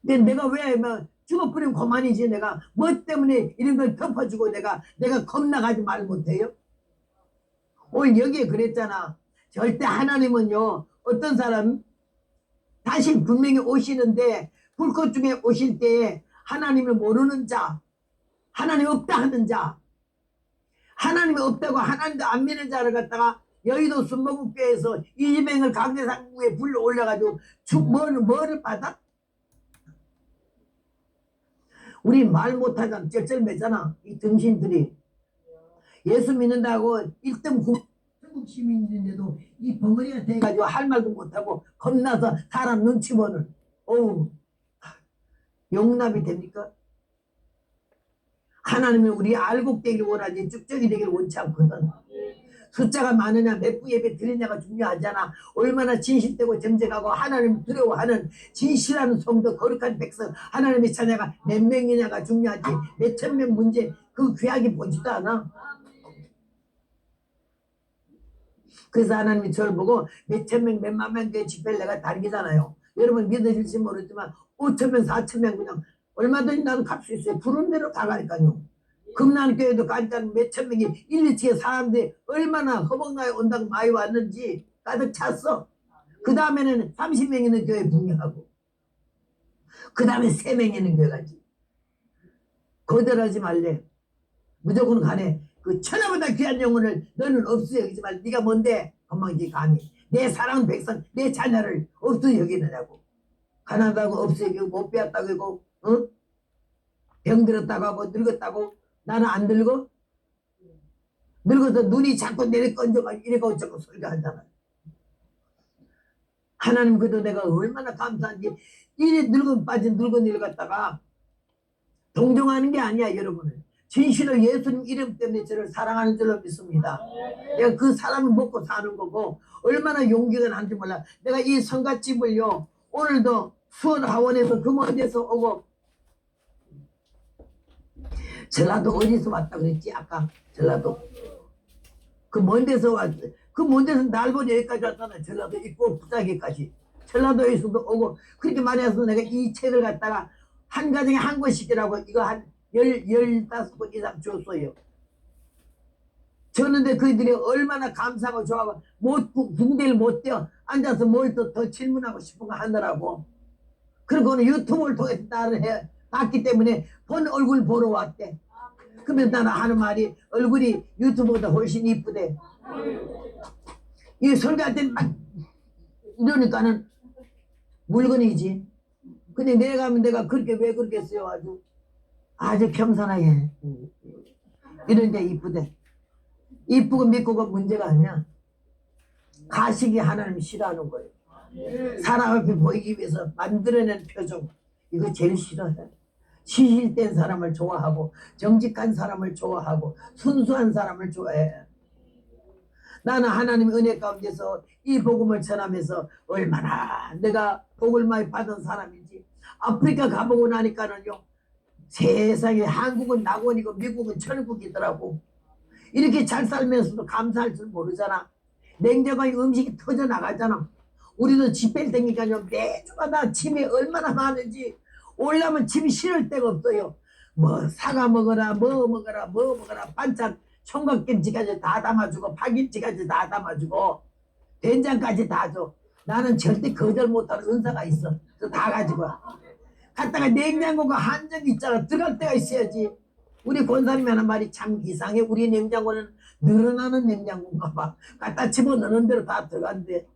근데 내가 왜 죽어버리면 그만이지. 내가 뭐 때문에 이런 걸 덮어주고 내가 겁나가지 말 못해요? 오늘 여기에 그랬잖아. 절대 하나님은요 어떤 사람 다시 분명히 오시는데 불꽃 중에 오실 때에 하나님을 모르는 자, 하나님 없다 하는 자, 하나님이 없다고 하나님도 안 믿는 자를 갖다가 여의도 순복음교회에서 이재명을 강대상국에 불러 올려가지고 뭐를 받아? 우리 말 못하잖아. 쩔쩔매잖아. 이 등신들이 예수 믿는다고 1등 중국 시민인데도 이 벙어리가 돼가지고 할 말도 못하고 겁나서 사람 눈치 보는. 용납이 됩니까? 하나님은 우리 알곡되기를 원하지 쭉쭉이 되기를 원치 않거든. 숫자가 많으냐 몇 부 예배 드리냐가 중요하잖아. 얼마나 진실되고 정직하고 하나님을 두려워하는 진실한 성도 거룩한 백성 하나님의 자녀가 몇 명이냐가 중요하지 몇 천 명 문제 그 귀하게 보지도 않아. 그래서 하나님이 저를 보고 몇 천 명 몇만 명의 집회를 내가 다니잖아요. 여러분 믿으실지 모르지만 5천 명 4천 명 그냥 얼마든지 나는 갈 수 있어요. 부른 대로 다 가니까요. 금난교회도 간단 몇천 명이 1, 2층에 사람들이 얼마나 허벅나에 온다고 많이 왔는지 가득 찼어. 그 다음에는 30명 있는 교회 분명하고 그 다음에 3명 있는 교회 가지. 거절하지 말래. 무조건 가네. 그 천하보다 귀한 영혼을 너는 없어 여기지 말. 네가 뭔데? 건방지 감히 내 사랑하는 백성 내 자녀를 없어 여기느냐고. 가난하다고 없어 여기고 못 빼앗다고 하고 병들었다고 하고 늙었다고 나는 안 늙어? 늙어서 눈이 자꾸 내려 건져가 이래가 어쩌고 설교하잖아. 하나님 그래도 내가 얼마나 감사한지 이래 늙은 빠진 늙은 일 갖다가 동정하는 게 아니야 여러분은. 진실로 예수님 이름 때문에 저를 사랑하는 줄로 믿습니다. 내가 그 사람을 먹고 사는 거고 얼마나 용기가 나는지 몰라. 내가 이 성갓집을요 오늘도 수원하원에서 그 먼 데서 오고 전라도 어디서 왔다 그랬지 아까 전라도 그 먼 데서 왔어. 그 먼 데서 날 보니 여기까지 왔잖아. 전라도 입구 부자기까지 전라도에서도 오고 그렇게 많이 해서 내가 이 책을 갖다가 한 가정에 한 권씩이라고 이거 한 15권 이상 줬어요. 줬는데 그들이 얼마나 감사하고 좋아하고 군대를 못 떼어 앉아서 뭘 더 질문하고 싶은 거 하느라고. 그리고 유튜브를 통해서 나를 봤기 때문에 본 얼굴 보러 왔대. 그러면 나는 하는 말이 얼굴이 유튜브보다 훨씬 이쁘대. 이 설교할 때 막 이러니까는 물건이지. 근데 내가 하면 내가 그렇게 왜 그렇겠어요. 아주 겸손하게 이런 데 이쁘대. 이쁘고 믿고가 문제가 아니야. 가식이 하나님 싫어하는 거예요. 사람 앞에 보이기 위해서 만들어낸 표정 이거 제일 싫어해. 시실된 사람을 좋아하고 정직한 사람을 좋아하고 순수한 사람을 좋아해. 나는 하나님 은혜 가운데서 이 복음을 전하면서 얼마나 내가 복을 많이 받은 사람인지. 아프리카 가보고 나니까는요 세상에 한국은 낙원이고 미국은 천국이더라고. 이렇게 잘 살면서도 감사할 줄 모르잖아. 냉장고에 음식이 터져 나가잖아. 우리도 집회를 다니니까요 매주마다 짐이 얼마나 많은지 올라면 짐이 실을 데가 없어요. 뭐 사과 먹어라 뭐 먹어라 뭐 먹어라 반찬 총각김치까지 다 담아주고 파김치까지 다 담아주고 된장까지 다 줘. 나는 절대 거절 못하는 은사가 있어. 그래서 다 가지고 와. 갔다가 냉장고가 한정이 있잖아. 들어갈 데가 있어야지. 우리 권사님이 하는 말이 참 이상해. 우리 냉장고는 늘어나는 냉장고인가 봐. 갖다 집어넣는 대로 다 들어간대.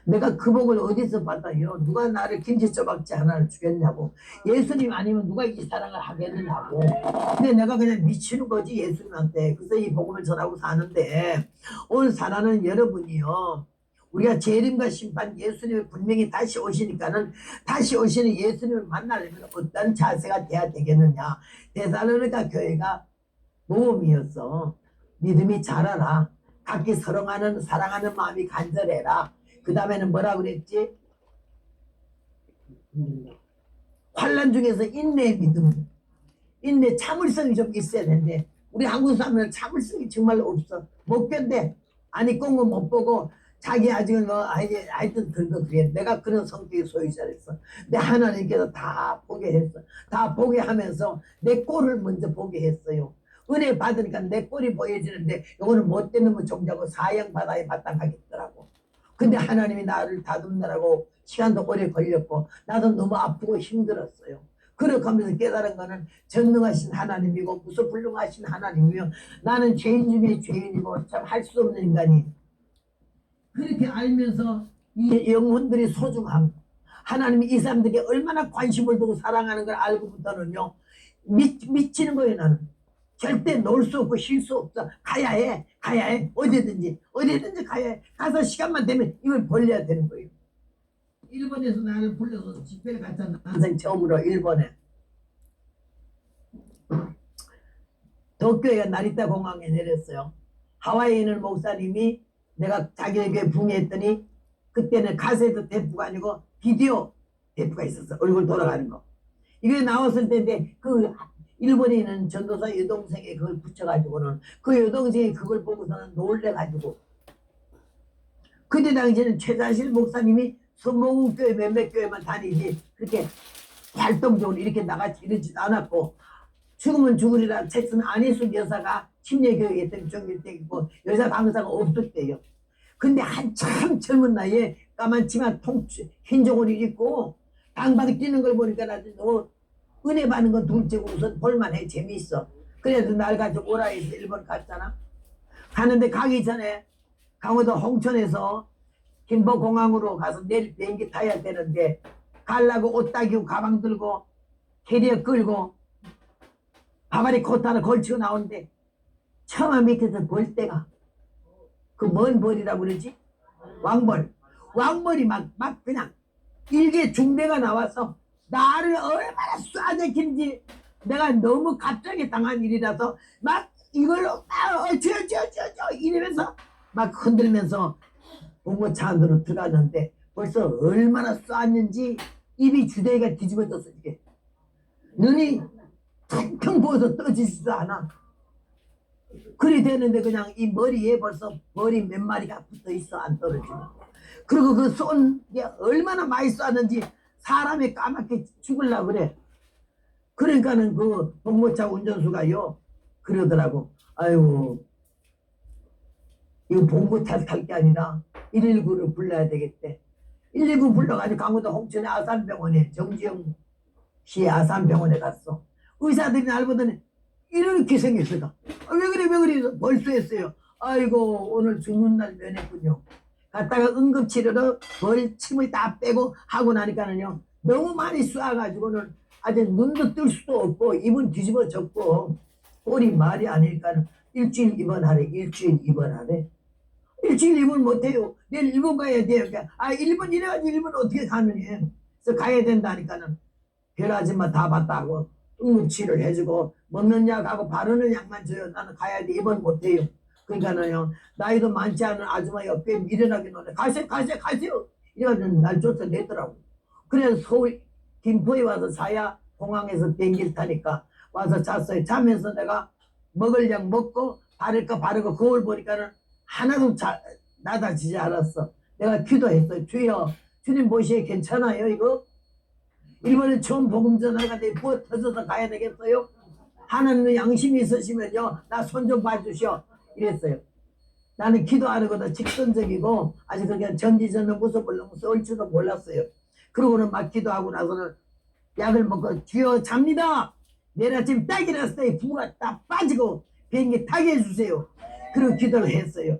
내가 그 복을 어디서 받아요? 누가 나를 김치조각지 하나를 주겠냐고. 예수님 아니면 누가 이 사랑을 하겠느냐고. 근데 내가 그냥 미치는 거지 예수님한테. 그래서 이 복음을 전하고 사는데 오늘 사랑하는 여러분이요. 우리가 재림과 심판 예수님이 분명히 다시 오시니까는 다시 오시는 예수님을 만나려면 어떤 자세가 돼야 되겠느냐. 데살로니가 교회가 모험이었어. 믿음이 자라라. 각기 사랑하는 마음이 간절해라. 그 다음에는 뭐라 그랬지? 환난 중에서 인내의 믿음. 인내 참을성이 좀 있어야 되는데 우리 한국 사람은 참을성이 정말로 없어. 못 견뎌. 아니 꽁은 못 보고 자기 아직은 뭐 하여튼 그런 그래. 내가 그런 성격의 소유자였어. 근데 하나님께서 다 보게 했어. 다 보게 하면서 내 꼴을 먼저 보게 했어요. 은혜 받으니까 내 꼴이 보여지는데 이거는 못된 놈의 종자고 사형받아야 마땅하겠더라고. 근데 하나님이 나를 다듬느라고 시간도 오래 걸렸고 나도 너무 아프고 힘들었어요. 그렇게 하면서 깨달은 거는 전능하신 하나님이고 무소불능하신 하나님이며 나는 죄인 중에 죄인이고 참 할 수 없는 인간이. 그렇게 알면서 이 영혼들의 소중함, 하나님이 이 사람들이 얼마나 관심을 두고 사랑하는 걸 알고부터는요 미치는 거예요. 나는 절대 놀 수 없고 쉴 수 없어. 가야 해 어디든지 가야 해. 가서 시간만 되면 이걸 벌려야 되는 거예요. 일본에서 나를 불러서 집회를 갔잖아. 인생 처음으로 일본에. 도쿄에 나리타 공항에 내렸어요. 하와이에 있는 목사님이 내가 자기에게 붕했더니 그때는 카세트 테이프가 아니고 비디오 테이프가 있었어. 얼굴 돌아가는 거. 이게 나왔을 때인데 그 일본에 있는 전도사 여동생이 그걸 붙여가지고는 그 여동생이 그걸 보고서는 놀래가지고 그때 당시에는 최자실 목사님이 선봉교회 몇몇 교회만 다니지 그렇게 활동적으로 이렇게 나가지 이러지도 않았고 죽으면 죽으리라 책은 안희숙 여사가 침례교육에 했던 종일때이고 여자 강사가 없었대요. 근데 한참 젊은 나이에 까만 치마 흰 종을 입고 방방 뛰는 걸 보니까 나도 너 은혜 받는 건 둘째고 우선 볼만해. 재미있어. 그래서 날 가지고 오라 해서 일본 갔잖아. 가는데 가기 전에 강원도 홍천에서 김포공항으로 가서 내일 비행기 타야 되는데 가려고 옷 따기고 가방 들고 캐리어 끌고 바바리 코트 하나 걸치고 나오는데 처음 밑에서 벌 때가 그 뭔 벌이라고 그러지? 왕벌. 왕벌이 막 그냥 일개 중대가 나와서 나를 얼마나 쏴대키는지 내가 너무 갑자기 당한 일이라서 막 이걸로 막 어쩌저저저 이러면서 막 흔들면서 봉고차 안으로 들어갔는데 벌써 얼마나 쐈는지 입이 주댕이가 뒤집어졌어. 이게 눈이 텅텅 부어서 떠지지도 않아. 그리 되는데 그냥 이 머리에 벌써 머리 몇 마리가 붙어 있어. 안 떨어지고. 그리고 그 쏜 게 얼마나 많이 쐈는지 사람이 까맣게 죽을라 그래. 그러니까는 그 봉고차 운전수가요 그러더라고. 아유 이거 봉고차 탈 게 아니라 119를 불러야 되겠대. 119 불러가지고 강원도 홍천의 아산병원에 정지영 시 아산병원에 갔어. 의사들이 날 보더니 이렇게 생겼어요. 왜 그래 왜 그래 벌써 했어요. 아이고 오늘 죽는 날 면했군요. 갔다가 응급치료로 벌침을 다 빼고 하고 나니까는요 너무 많이 쏴가지고는 아주 눈도 뜰 수도 없고 입은 뒤집어졌고 꼴이 말이 아니니까는 일주일 입원하래. 일주일 입원하래. 일주일 입원 못해요. 내일 일본 가야 돼요. 아 일본 이래가지고 일본 어떻게 가느냐. 그래서 가야 된다니까는 별 아줌마 다 봤다고 응급치료를 해주고 먹는 약하고 바르는 약만 줘요. 나는 가야 돼. 입원 못해요. 그러니까는요 나이도 많지 않은 아줌마 옆에 미련하게 노래 가세요 가세요 가세요 이래가지고 날 쫓아내더라고. 그래서 서울 김포에 와서 자야 공항에서 비행기를 타니까 와서 잤어요. 자면서 내가 먹을 약 먹고 바를 거 바르고 거울 보니까는 하나도 나다지지 않았어. 내가 기도했어요. 주여 주님 보시기에 괜찮아요 이거? 일본에 처음 복음 전하는데 부어 터져서 가야 되겠어요? 하나님의 양심이 있으시면요 나 손 좀 봐주시오 이랬어요. 나는 기도하는 것도 직선적이고 아직 그게 전지전능 무속을 너무 쏠지도 몰랐어요. 그러고는 막 기도하고 나서는 약을 먹고 주여 잡니다. 내일 아침 딱 일어났을 때 부가 딱 빠지고 비행기 타게 해주세요. 그리고 기도를 했어요.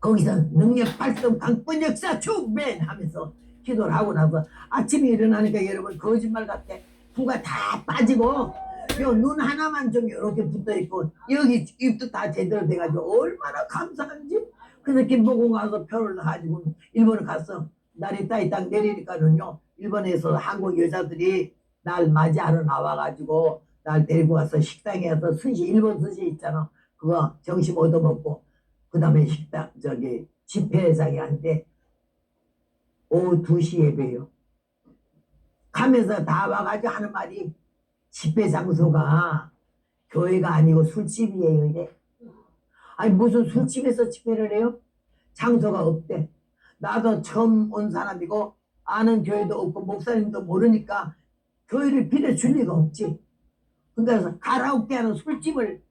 거기서 능력 발동 강권 역사 축맨 하면서 기도를 하고 나서 아침에 일어나니까 여러분 거짓말 같아. 부가 다 빠지고 요 눈 하나만 좀 이렇게 붙어 있고 여기 입도 다 제대로 돼가지고 얼마나 감사한지. 그래서 김포공 가서 표를 가지고 일본에 갔어. 날이 딱 내리니까는요 일본에서 한국 여자들이 날 맞이하러 나와가지고 날 데리고 가서 식당에 가서 스시 일본 스시 있잖아. 그거 점심 얻어먹고 그 다음에 식당 저기 집회장이 한데 오후 2시 예배요. 가면서 다 와가지고 하는 말이 집회 장소가 교회가 아니고 술집이에요 이래. 아니 무슨 술집에서 집회를 해요? 장소가 없대. 나도 처음 온 사람이고 아는 교회도 없고 목사님도 모르니까 교회를 빌려줄 리가 없지. 그러니까 가라오케 하는 술집을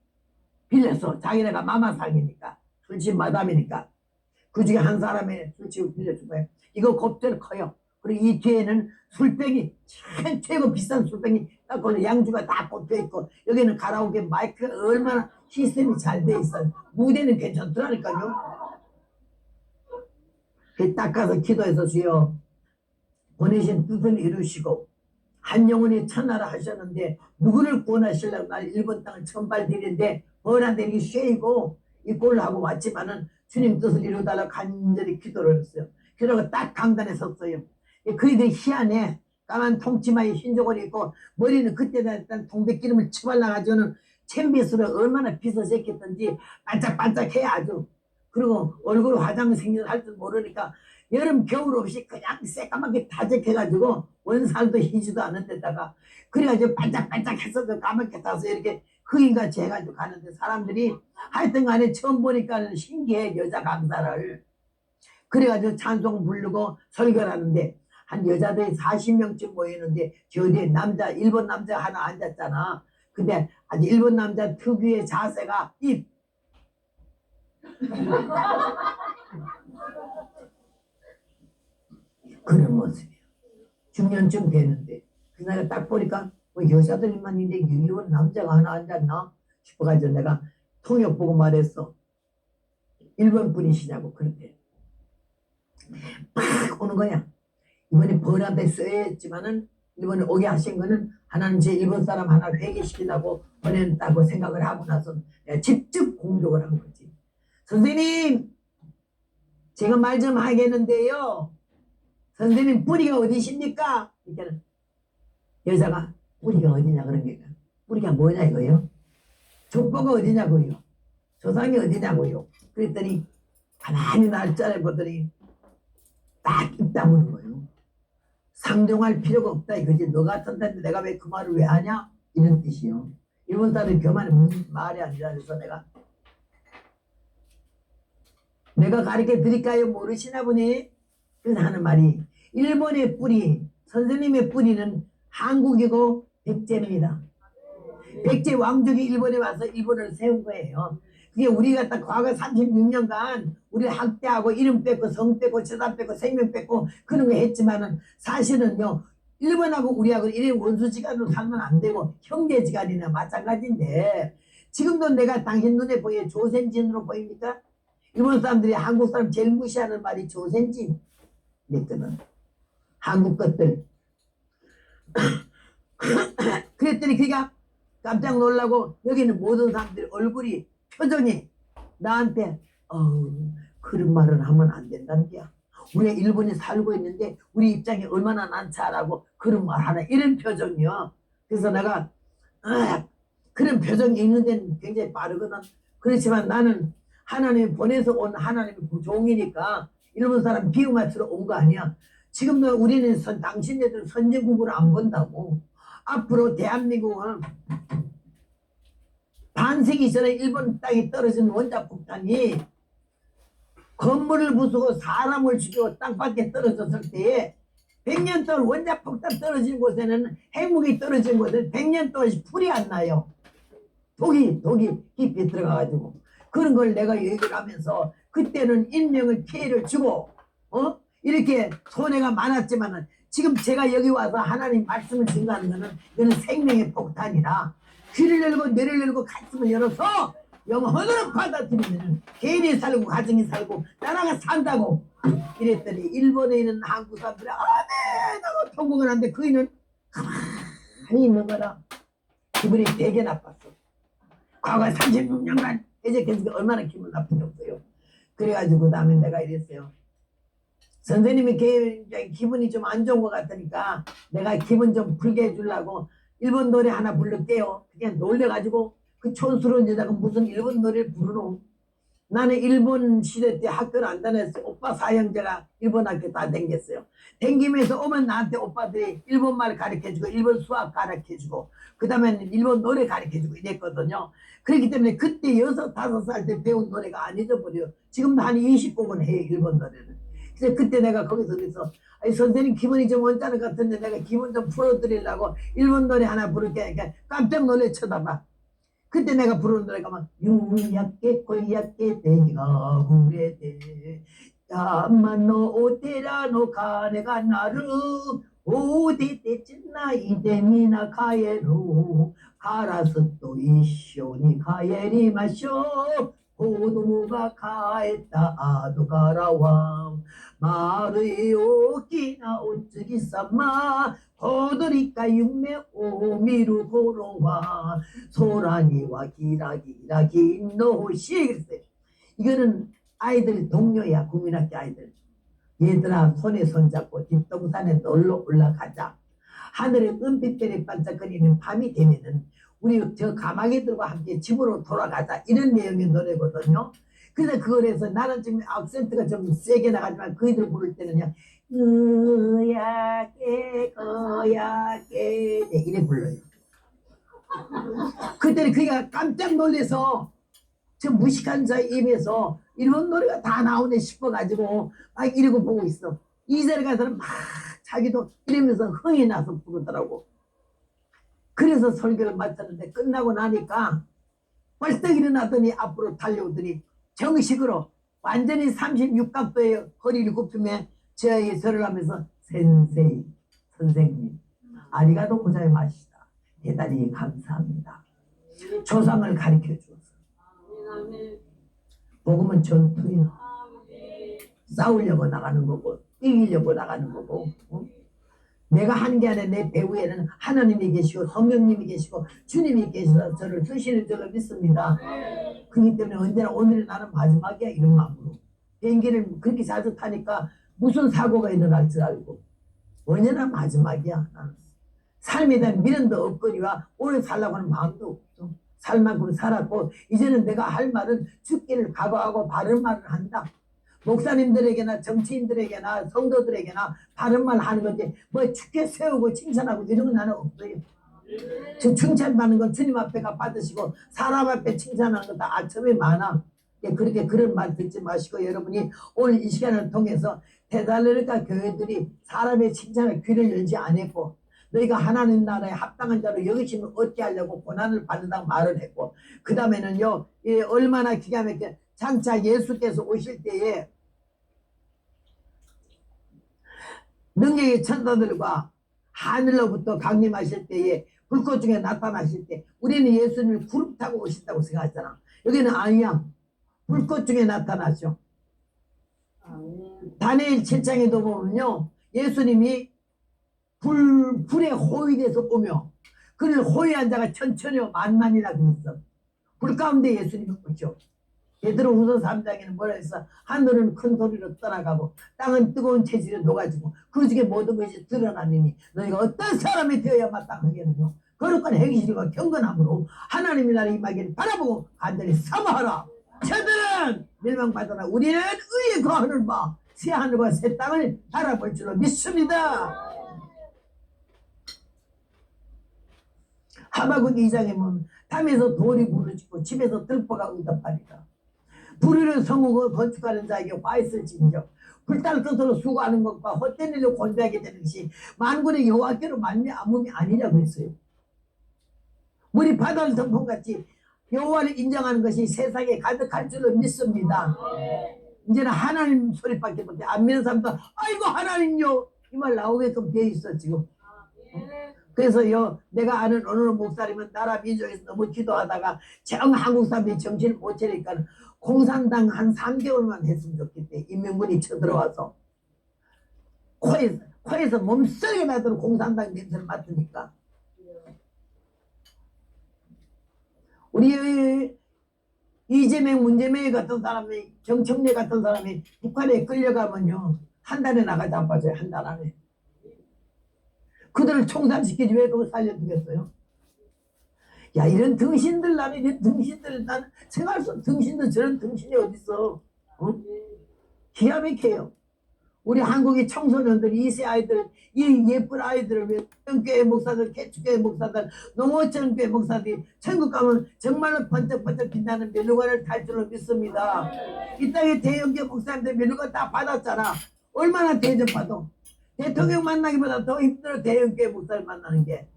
빌려서 자기네가 마마상이니까 술집 마담이니까 그 중에 한 사람의 술집을 빌려준 거예요. 이거 곱절 커요. 그리고 이 뒤에는 술병이 최고 비싼 술병이 딱 양주가 다 꽂혀 있고 여기는 가라오케 마이크가 얼마나 시스템이 잘 돼 있어요. 무대는 괜찮더라니까요. 딱 가서 기도해서 주여 보내신 뜻을 이루시고 한 영혼이 천하라 하셨는데 누구를 구원하시려고 날 일본 땅을 천발들인데 벌한테 이렇게 쉐이고 이 꼴을 하고 왔지만은 주님 뜻을 이루달라고 간절히 기도를 했어요. 그러고 딱 강단에 섰어요. 그이들이 희한해. 까만 통치마에 흰 저고리 입고 머리는 그때다 일단 동백기름을 치발라가지고는 챔비스로 얼마나 비서졌겠던지 반짝반짝해 아주. 그리고 얼굴 화장 생겨서 할 줄 모르니까 여름 겨울 없이 그냥 새까맣게 다적해가지고 원살도 희지도 않은 데다가 그래가지고 반짝반짝해서 까맣게 타서 이렇게 흑인같이 해가지고 가는데 사람들이 하여튼 간에 처음 보니까 신기해 여자 강사를. 그래가지고 찬송 부르고 설교를 하는데 한 여자들이 40명쯤 모이는데 저 뒤에 남자 일본 남자 하나 앉았잖아. 근데 아주 일본 남자 특유의 자세가 입 그런 모습이야. 중년쯤 되는데 그 내가 딱 보니까 뭐 여자들만 있는데 일본 남자가 하나 앉았나 싶어가지고 내가 통역 보고 말했어. 일본 분이시냐고. 그런데 팍 오는 거야. 이번에 벌한테 써야 했지만은 일본에 오게 하신 거는 하나는 제 일본 사람 하나 회개시키려고 보냈다고 생각을 하고 나서 내가 직접 공격을 한 거지. 선생님, 제가 말 좀 하겠는데요. 선생님 뿌리가 어디십니까? 그러니까 여자가 뿌리가 어디냐 그런 게 뿌리가 뭐냐 이거요. 족보가 어디냐고요. 조상이 어디냐고요. 그랬더니 가만히 날 째려보더니 딱 입 다무는 거예요. 상종할 필요가 없다 이거지. 너 같은데 내가 왜 그 말을 왜 하냐? 이런 뜻이요. 일본 사람이 교만에 무슨 말이 아니라 그래서 내가 가르쳐 드릴까요? 모르시나 보니? 그래서 하는 말이 일본의 뿌리, 선생님의 뿌리는 한국이고 백제입니다. 백제 왕족이 일본에 와서 일본을 세운 거예요. 그게 우리가 딱 과거 36년간 우리 학대하고 이름 뺏고 성 뺏고 재산 뺏고 생명 뺏고 그런 거 했지만은 사실은요 일본하고 우리하고 이래 원수지간으로 살면 안 되고 형제지간이나 마찬가지인데 지금도 내가 당신 눈에 보여 조센진으로 보입니까? 일본 사람들이 한국 사람 제일 무시하는 말이 조센진. 그랬더니 한국 것들 그랬더니 그가 깜짝 놀라고 여기는 모든 사람들이 얼굴이 표정이 나한테 그런 말은 하면 안 된다는 게야. 우리가 일본에 살고 있는데 우리 입장이 얼마나 난처하라고 그런 말 하나 이런 표정이요. 그래서 내가 그런 표정이 있는 데는 굉장히 빠르거든. 그렇지만 나는 하나님이 보내서 온 하나님의 종이니까 일본 사람 비유 맞추러 온 거 아니야. 지금도 우리는 당신네들 선진국으로 안 본다고. 앞으로 대한민국은 반세기 전에 일본 땅에 떨어진 원자폭탄이 건물을 부수고 사람을 죽이고 땅밖에 떨어졌을 때에 100년 동안 원자폭탄 떨어진 곳에는 핵무기 떨어진 곳에는 100년 동안 풀이 안 나요. 독이 깊이 들어가가지고 그런 걸 내가 얘기를 하면서 그때는 인명을 피해를 주고 이렇게 손해가 많았지만은 지금 제가 여기 와서 하나님 말씀을 증거하는 거는 이거는 생명의 폭탄이라 귀를 열고 뇌를 열고 가슴을 열어서 영혼으로 받아들이면 개인이 살고 가정이 살고 나라가 산다고 이랬더니 일본에 있는 한국 사람들이 아멘 하고 통곡을 하는데 그이는 가만히 있는 거라 기분이 되게 나빴어. 과거 36년간 해적해서 얼마나 기분 나쁜지 없어요. 그래가지고 그 다음에 내가 이랬어요. 선생님이 기분이 좀 안 좋은 것 같으니까 내가 기분 좀 풀게 해주려고 일본 노래 하나 부를게요. 그냥 놀래가지고 그 촌스러운 여자가 무슨 일본 노래를 부르노. 나는 일본 시대 때 학교를 안 다녔어요. 오빠 사형제가 일본 학교 다 댕겼어요. 댕기면서 오면 나한테 오빠들이 일본말 가르쳐주고 일본 수학 가르쳐주고 그 다음에는 일본 노래 가르쳐주고 이랬거든요. 그렇기 때문에 그때 6, 5살 때 배운 노래가 안 잊어버려요. 지금도 한 20곡은 해요 일본 노래를. 그래서 그때 내가 거기서 그래서 아니 선생님 기분이 좀 언짢은 것 같은데 내가 기분 좀 풀어드리려고 일본 노래 하나 부를게 하니까 깜짝 놀래 쳐다봐. 그때 내가 부르는 노래가 막 유약게 고약게 대기가 후레대 야만노 오테라노 가네가 나르 오데테츠나 이데미나 가예루 가라스 또 이쇼니 가예리 마쇼 고도무가 가했다 아도 가라와 마르이 오키나 오츠기 삼마 고도리까 육매 오미루 고로와 소라니와 기라기 노시 그랬어요. 이거는 아이들 동료야. 국민학교 아이들. 얘들아 손에 손잡고 뒷동산에 놀러 올라가자. 하늘에 은빛별이 반짝거리는 밤이 되면은 우리 저 가마귀들과 함께 집으로 돌아가자. 이런 내용의 노래거든요. 그래서 그걸 해서 나는 지금 악센트가 좀 세게 나가지만 그이들 부를 때는요. 으야게 거야게 네, 이래 불러요. 그때는 그가 깜짝 놀라서 저 무식한 자 입에서 일본 노래가 다 나오네 싶어가지고 막 이러고 보고 있어. 이 자리 가서는 막 자기도 이러면서 흥이 나서 부르더라고. 그래서 설교를 마쳤는데 끝나고 나니까 벌떡 일어나더니 앞으로 달려오더니 정식으로 완전히 36각도의 허리를 굽히며 저에게 절을 하면서 센세이 선생님 아리가도 고자이마시다. 대단히 감사합니다. 조상을 가르쳐 주어서. 복음은 전투야. 싸우려고 나가는 거고 이기려고 나가는 거고 내가 하는 게 아니라 내 배후에는 하나님이 계시고 성령님이 계시고 주님이 계셔서 저를 쓰시는 줄로 믿습니다. 그렇기 때문에 언제나 오늘이 나는 마지막이야 이런 마음으로 비행기를 그렇게 자주 타니까 무슨 사고가 일어날 줄 알고 언제나 마지막이야. 나는 삶에 대한 미련도 없거니와 오래 살라고 하는 마음도 없어. 살 만큼 살았고 이제는 내가 할 말은 죽기를 각오하고 바른 말을 한다. 목사님들에게나 정치인들에게나 성도들에게나 바른 말 하는 건데 뭐 죽게 세우고 칭찬하고 이런 건 나는 없어요. 저 칭찬받는 건 주님 앞에가 받으시고 사람 앞에 칭찬하는 건 다 아첨이 많아. 그렇게 그런 말 듣지 마시고 여러분이 오늘 이 시간을 통해서 대달러니까 교회들이 사람의 칭찬에 귀를 열지 않았고 너희가 하나님 나라에 합당한 자로 여기시면 어찌 하려고 고난을 받는다고 말을 했고 그 다음에는요 얼마나 기가 막히게 장차 예수께서 오실 때에 능력의 천사들과 하늘로부터 강림하실 때에 불꽃 중에 나타나실 때 우리는 예수님을 구름 타고 오신다고 생각하잖아. 여기는 아니야. 불꽃 중에 나타나죠. 다니엘 7장에도 보면요 예수님이 불에 호위돼서 오며 그를 호위한 자가 천천히요 만만이라 그랬어. 불 가운데 예수님이 오죠. 베드로후서 3장에는 뭐라 했어? 하늘은 큰 소리로 떠나가고 땅은 뜨거운 체질에 녹아지고 그 중에 모든 것이 드러나느니 너희가 어떤 사람이 되어야 마땅하겠느냐. 거룩한 행실과 경건함으로 하나님의 나라에 임하기를 바라보고 간절히 사모하라. 저들은 멸망받으나 우리는 의에 거하는 바 새 하늘과 새 땅을 바라볼 줄로 믿습니다. 하박국 2장에 보면 담에서 돌이 부르짖고 집에서 들보가 응답하리라. 불의를 성공을 건축하는 자에게 화 있을지니요 불탈 것으로 수고하는 것과 헛된 일로 권배하게 되는 것이 만군의 여호와께로 말미암음이 아니라고 했어요. 우리 바다를 덮음같이 여호와를 인정하는 것이 세상에 가득할 줄로 믿습니다. 이제는 하나님 소리밖에 못해. 안 믿는 사람도 아이고 하나님요 이 말 나오게끔 돼 있어 지금. 그래서요 내가 아는 어느 목사님은 나라 민족에서 너무 기도하다가 정 한국 사람들이 정신을 못 차리니까 공산당 한 3개월만 했으면 좋겠대. 인명군이 쳐들어와서 코에서 몸쓰게 나도록 공산당 냄새를 맡으니까. 우리 이재명 문재명 같은 사람이 정청래 같은 사람이 북한에 끌려가면요 한 달에 나가지 안 빠져요. 한 달 안에. 그들을 총살시키지 왜 그거 살려두겠어요? 야 이런 등신들 나는 이런 등신들 나는 생각할 수 없어. 등신들 저런 등신이 어딨어. 어? 기가 막혀요. 우리 한국의 청소년들이 2세 아이들 이 예쁜 아이들을 교회 목사들 개축교회 목사들 농어촌 교회 목사들이 천국 가면 정말로 번쩍번쩍 빛나는 면류관을 탈 줄로 믿습니다. 이 땅에 대형교 목사님들 면류관 다 받았잖아. 얼마나 대접받아. 대통령 만나기보다 더 힘들어. 대형교회 목사를 만나는 게.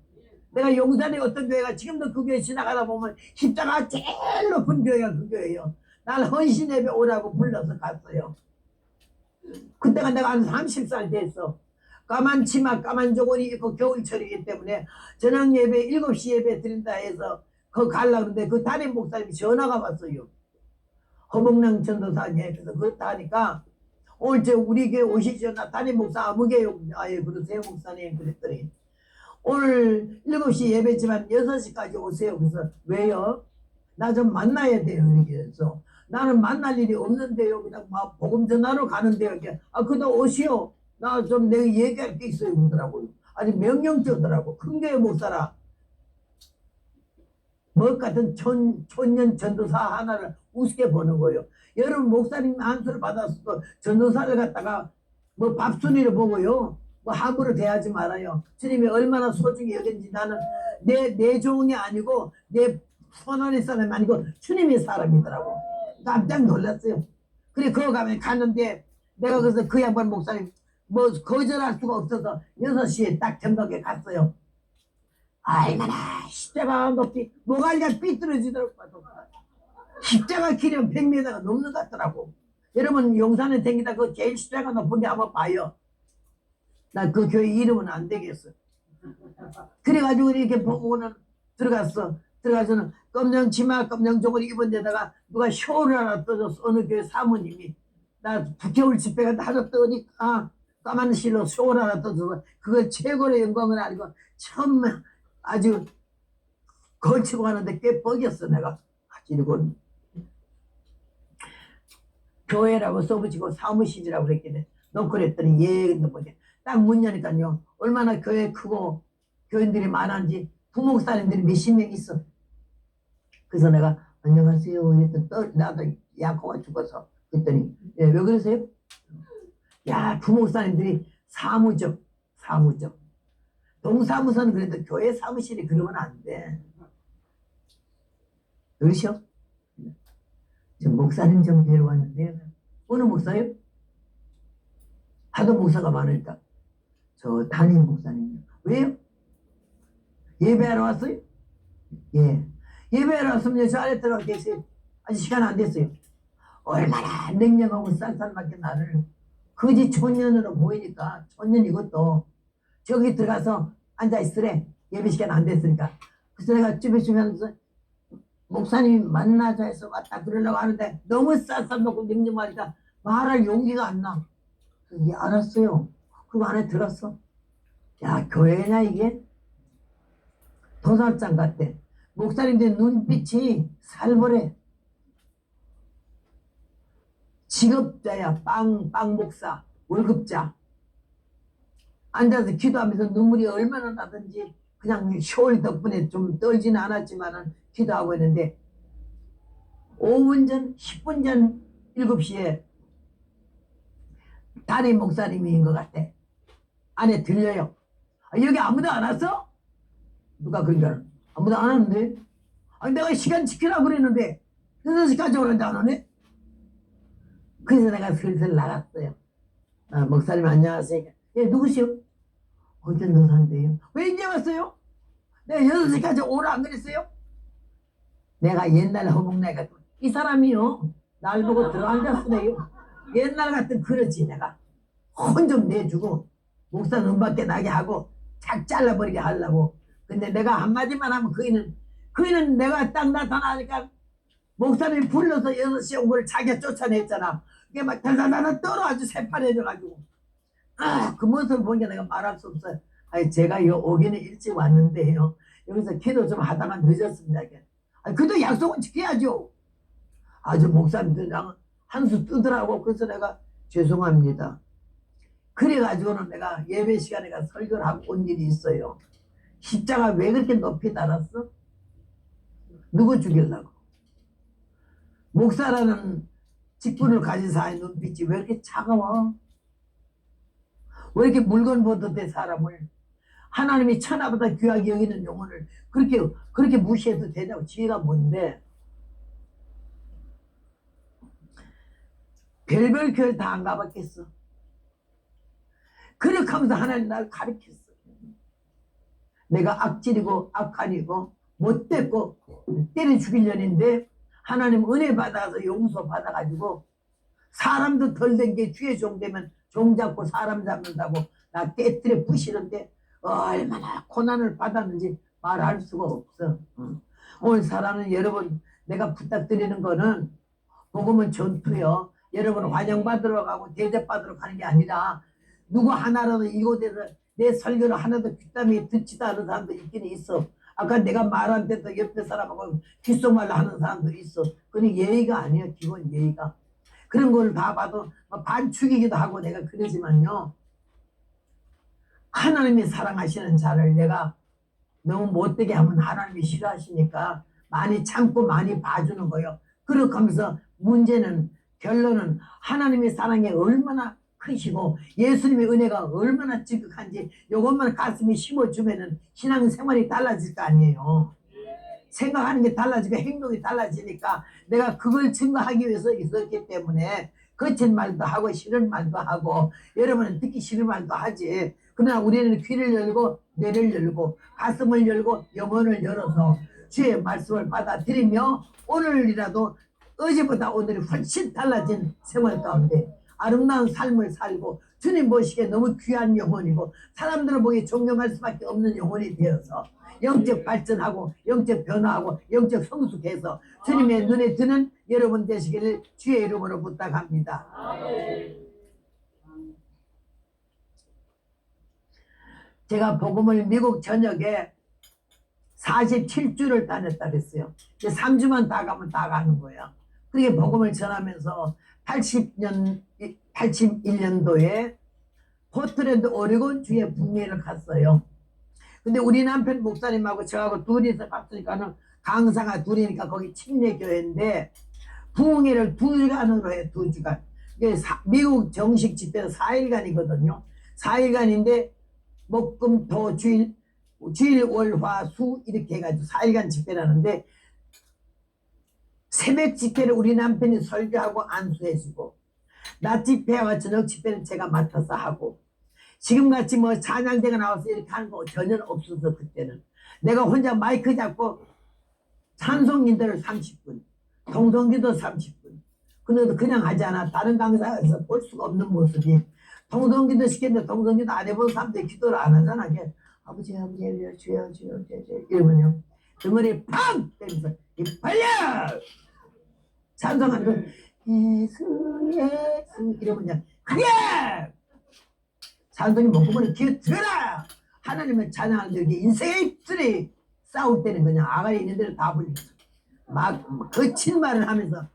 내가 용산에 어떤 교회가 지금도 그 교회 지나가다 보면 십자가 제일 높은 교회가 그 교회예요. 날 헌신 예배 오라고 불러서 갔어요. 그때가 내가 한 30살 됐어. 까만 치마 까만 저고리 입고 겨울철이기 때문에 저녁 예배 7시 예배 드린다 해서 그거 가려고 하는데 그 담임 목사님이 전화가 왔어요. 허봉랑 전도사님. 그래서 그렇다 하니까 오늘 저 우리 교회 오시죠. 나 담임 목사 아무개요. 아예 그러세요 목사님. 그랬더니 오늘 7시 예배지만 6시까지 오세요. 그래서 왜요? 나 좀 만나야 돼요. 이렇게 해서 나는 만날 일이 없는데요. 그냥 막 복음 전하러 가는데요. 이렇게 그도 오시오. 나 좀 내가 얘기할 게 있어요. 그러더라고요. 아주 명령적이더라고. 큰 교회 목사라. 뭐 같은 촌년 전도사 하나를 우습게 보는 거예요. 여러분 목사님 안수를 받았어도 전도사를 갖다가 뭐 밥순이를 보고요. 뭐 함부로 대하지 말아요. 주님이 얼마나 소중히 여긴지 나는 내 종이 아니고 내 손안의 사람이 아니고 주님의 사람이더라고. 깜짝 놀랐어요. 그래 그거 가면 갔는데 내가 그래서 그 양반 목사님 뭐 거절할 수가 없어서 6시에 딱 전덕에 갔어요. 아이고나 십자가 높이 모가지가 삐뚤어지더라고. 십자가 길이면 100m가 넘는 것 같더라고. 여러분 용산에 댕기다 그 제일 십자가 높은 데 한번 봐요. 나 그 교회 이름은 안 되겠어. 그래가지고 이렇게 보고는 들어갔어. 들어가서는 검정 치마 검정 저고리 입은 데다가 누가 쇼를 하나 떠줬어. 어느 교회 사모님이 나 겨울 집회가 하나 떠니까 까만 실로 소울 하나 떠서 그걸 최고의 영광을 알고 처음 아주 걸치고 가는데 꽤 뻑이었어 내가. 그리고 교회라고 써붙이고 사무실이라고 그랬겠네. 너 그랬더니 예. 근데 뭐냐 딱 문 여니까요 얼마나 교회 크고 교인들이 많은지 부목사님들이 몇십 명 있어. 그래서 내가 안녕하세요 그랬더니 나도 약호가 죽어서 그랬더니 예, 왜 그러세요? 야 부목사님들이 사무적 동사무소는 그래도 교회 사무실이 그러면 안 돼. 그러셔? 저 목사님 좀 뵈러 왔는데 어느 목사요? 하도 목사가 많으니까 저 담임 목사님. 왜요? 예배하러 왔어요? 예. 예배하러 왔으면 저 안에 들어가 계세요. 아직 시간 안 됐어요. 얼마나 냉정하고 쌀쌀맞게 나를 거지 촌년으로 보이니까 촌년 이것도 저기 들어가서 앉아있으래. 예배 시간 안 됐으니까. 그래서 내가 쭈뼛쭈뼛하면서 목사님 만나자 해서 왔다 그러려고 하는데 너무 쌀쌀맞고 냉정하니까 말할 용기가 안 나. 예, 알았어요. 그거 안에 들었어. 야 교회냐 이게? 도살장 같대. 목사님들 눈빛이 살벌해. 직업자야. 빵 목사 월급자. 앉아서 기도하면서 눈물이 얼마나 나든지 그냥 쇼울 덕분에 좀 떨지는 않았지만은 기도하고 있는데 5분 전 10분 전 7시에 담임 목사님인 것 같아. 안에 들려요. 아, 여기 아무도 안 왔어? 누가 그런 줄 알아? 아무도 안 왔는데? 아니 내가 시간 지키라고 그랬는데 6시까지 오는데 안 오네? 그래서 내가 슬슬 나갔어요. 아, 목사님 안녕하세요. 예 누구시오? 어떤 노사인데요? 왜 이제 왔어요? 내가 6시까지 오라 안 그랬어요? 내가 옛날 허목내가 이 사람이요 날 보고 들어앉았으네요. 옛날 같은 그렇지. 내가 혼 좀 내주고 목사 눈밖에 나게 하고 착 잘라버리게 하려고. 근데 내가 한마디만 하면 그이는 내가 딱 나타나니까 목사님이 불러서 6시에 온 걸 자기가 쫓아냈잖아. 그게 막 달달달 떨어 아주 새파래져가지고 그 모습을 보니까 내가 말할 수 없어요. 아니 제가 오기는 일찍 왔는데요 여기서 기도 좀 하다가 늦었습니다. 아니 그래도 약속은 지켜야죠. 아주 목사님들이랑 한수 뜨더라고. 그래서 내가 죄송합니다. 그래가지고는 내가 예배 시간에 가 설교를 하고 온 일이 있어요. 십자가 왜 그렇게 높이 달았어? 누구 죽이려고? 목사라는 직분을 가진 사람의 눈빛이 왜 이렇게 차가워? 왜 이렇게 물건 보듯해 사람을? 하나님이 천하보다 귀하게 여기는 영혼을 그렇게 무시해도 되냐고. 지혜가 뭔데? 별별 교회 다 안 가봤겠어. 그렇게 하면서 하나님 나를 가르쳤어. 내가 악질이고 악한이고 못됐고 때려 죽일 년인데 하나님 은혜 받아서 용서 받아가지고 사람도 덜 된 게 주의 종 되면 종 잡고 사람 잡는다고 나 깨뜨려 부시는데 얼마나 고난을 받았는지 말할 수가 없어. 오늘 사랑하는 여러분, 내가 부탁드리는 거는 복음은 전투요. 여러분 환영받으러 가고 대접받으러 가는 게 아니라 누구 하나라도 이곳에서 내 설교를 하나도 귀담이 듣지도 않은 사람도 있긴 있어. 아까 내가 말한 때도 옆에 사람하고 귓속말로 하는 사람도 있어. 그건 예의가 아니야. 기본 예의가. 그런 걸 다 봐도 반축이기도 하고 내가 그러지만요. 하나님이 사랑하시는 자를 내가 너무 못되게 하면 하나님이 싫어하시니까 많이 참고 많이 봐주는 거예요. 그렇게 하면서 문제는 결론은 하나님의 사랑이 얼마나 크시고 예수님의 은혜가 얼마나 지극한지 이것만 가슴에 심어주면은 신앙생활이 달라질 거 아니에요. 생각하는 게 달라지고 행동이 달라지니까 내가 그걸 증거하기 위해서 있었기 때문에 거친 말도 하고 싫은 말도 하고 여러분은 듣기 싫은 말도 하지. 그러나 우리는 귀를 열고 뇌를 열고 가슴을 열고 영혼을 열어서 주의 말씀을 받아들이며 오늘이라도 어제보다 오늘이 훨씬 달라진 생활 가운데 아름다운 삶을 살고 주님 보시기에 너무 귀한 영혼이고 사람들을 보기에 존경할 수밖에 없는 영혼이 되어서 영적 발전하고 영적 변화하고 영적 성숙해서 주님의 눈에 드는 여러분 되시기를 주의 이름으로 부탁합니다. 제가 복음을 미국 전역에 47주를 다녔다 그랬어요. 이제 3주만 다 가면 다 가는 거예요. 그렇게 복음을 전하면서 81년도에 포트랜드 오레곤 주에 북미를 갔어요. 근데 우리 남편 목사님하고 저하고 둘이서 갔으니까는 강사가 둘이니까 거기 침례교회인데 부흥회를 2주간으로 해요. 2주간. 이게 미국 정식 집회는 4일간이거든요. 4일간인데 목금토 주일 월화수 이렇게 해가지고 4일간 집회를 하는데 새벽 집회를 우리 남편이 설교하고 안수해주고 낮 집회와 저녁 집회는 제가 맡아서 하고 지금같이 뭐 찬양대가 나와서 이렇게 하는 거 전혀 없어서 그때는 내가 혼자 마이크 잡고 찬송 인도를 30분 동성기도 30분 그래도 그냥 하지 않아. 다른 강사에서 볼 수가 없는 모습이 동성기도 시켰는데 동성기도 안 해본 사람들이 기도를 안 하잖아. 아버지 아버지 주여 주여 이러면요 등어리 팡 때리면서 입 벌려 찬송하는 거 예수 예수 이러면요 그래 찬송이 먹으면 귀에 들어라 하나님을 찬양하는데 이게 인생의 입술이 싸울 때는 그냥 아가리 있는 데를 다 불리면서 막 거친 말을 하면서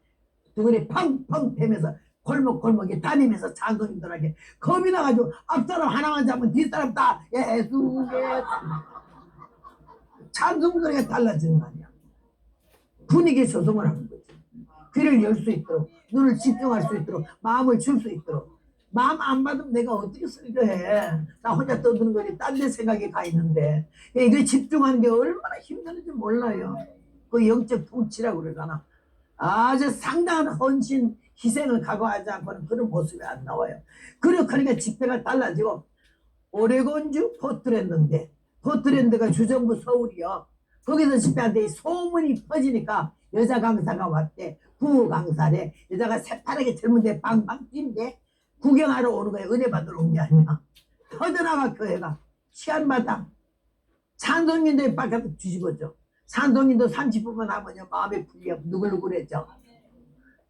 등어리 팡팡 대면서 골목골목에 다니면서 찬송인들에게 겁이 나가지고 앞사람 하나만 잡으면 뒷사람 다 예수 예수 찬송들에게 달라지는 거 아니야. 분위기에 조성을 하는 거지. 귀를 열 수 있도록 눈을 집중할 수 있도록 마음을 줄 수 있도록 마음 안 받으면 내가 어떻게 설교해. 나 혼자 떠드는 거지 딴 데 생각이 가 있는데 이게 집중하는 게 얼마나 힘드는지 몰라요. 그 영적 통치라고 그러잖아. 아주 상당한 헌신 희생을 각오하지 않고는 그런 모습이 안 나와요. 그러니까 집회가 달라지고 오레곤주 포트랜드인데 포트랜드가 주정부 서울이요. 거기서 집회하는데 소문이 퍼지니까 여자 강사가 왔대. 부부 강사래. 여자가 새파랗게 젊은데 방방 뛴대. 구경하러 오는 거야. 은혜 받으러 온 게 아니야. 터져나가 교회가 시간마다 찬송인들 밖에서 뒤집어져. 찬송인도 30분만 하면요 마음이 풀려 누글누글해져.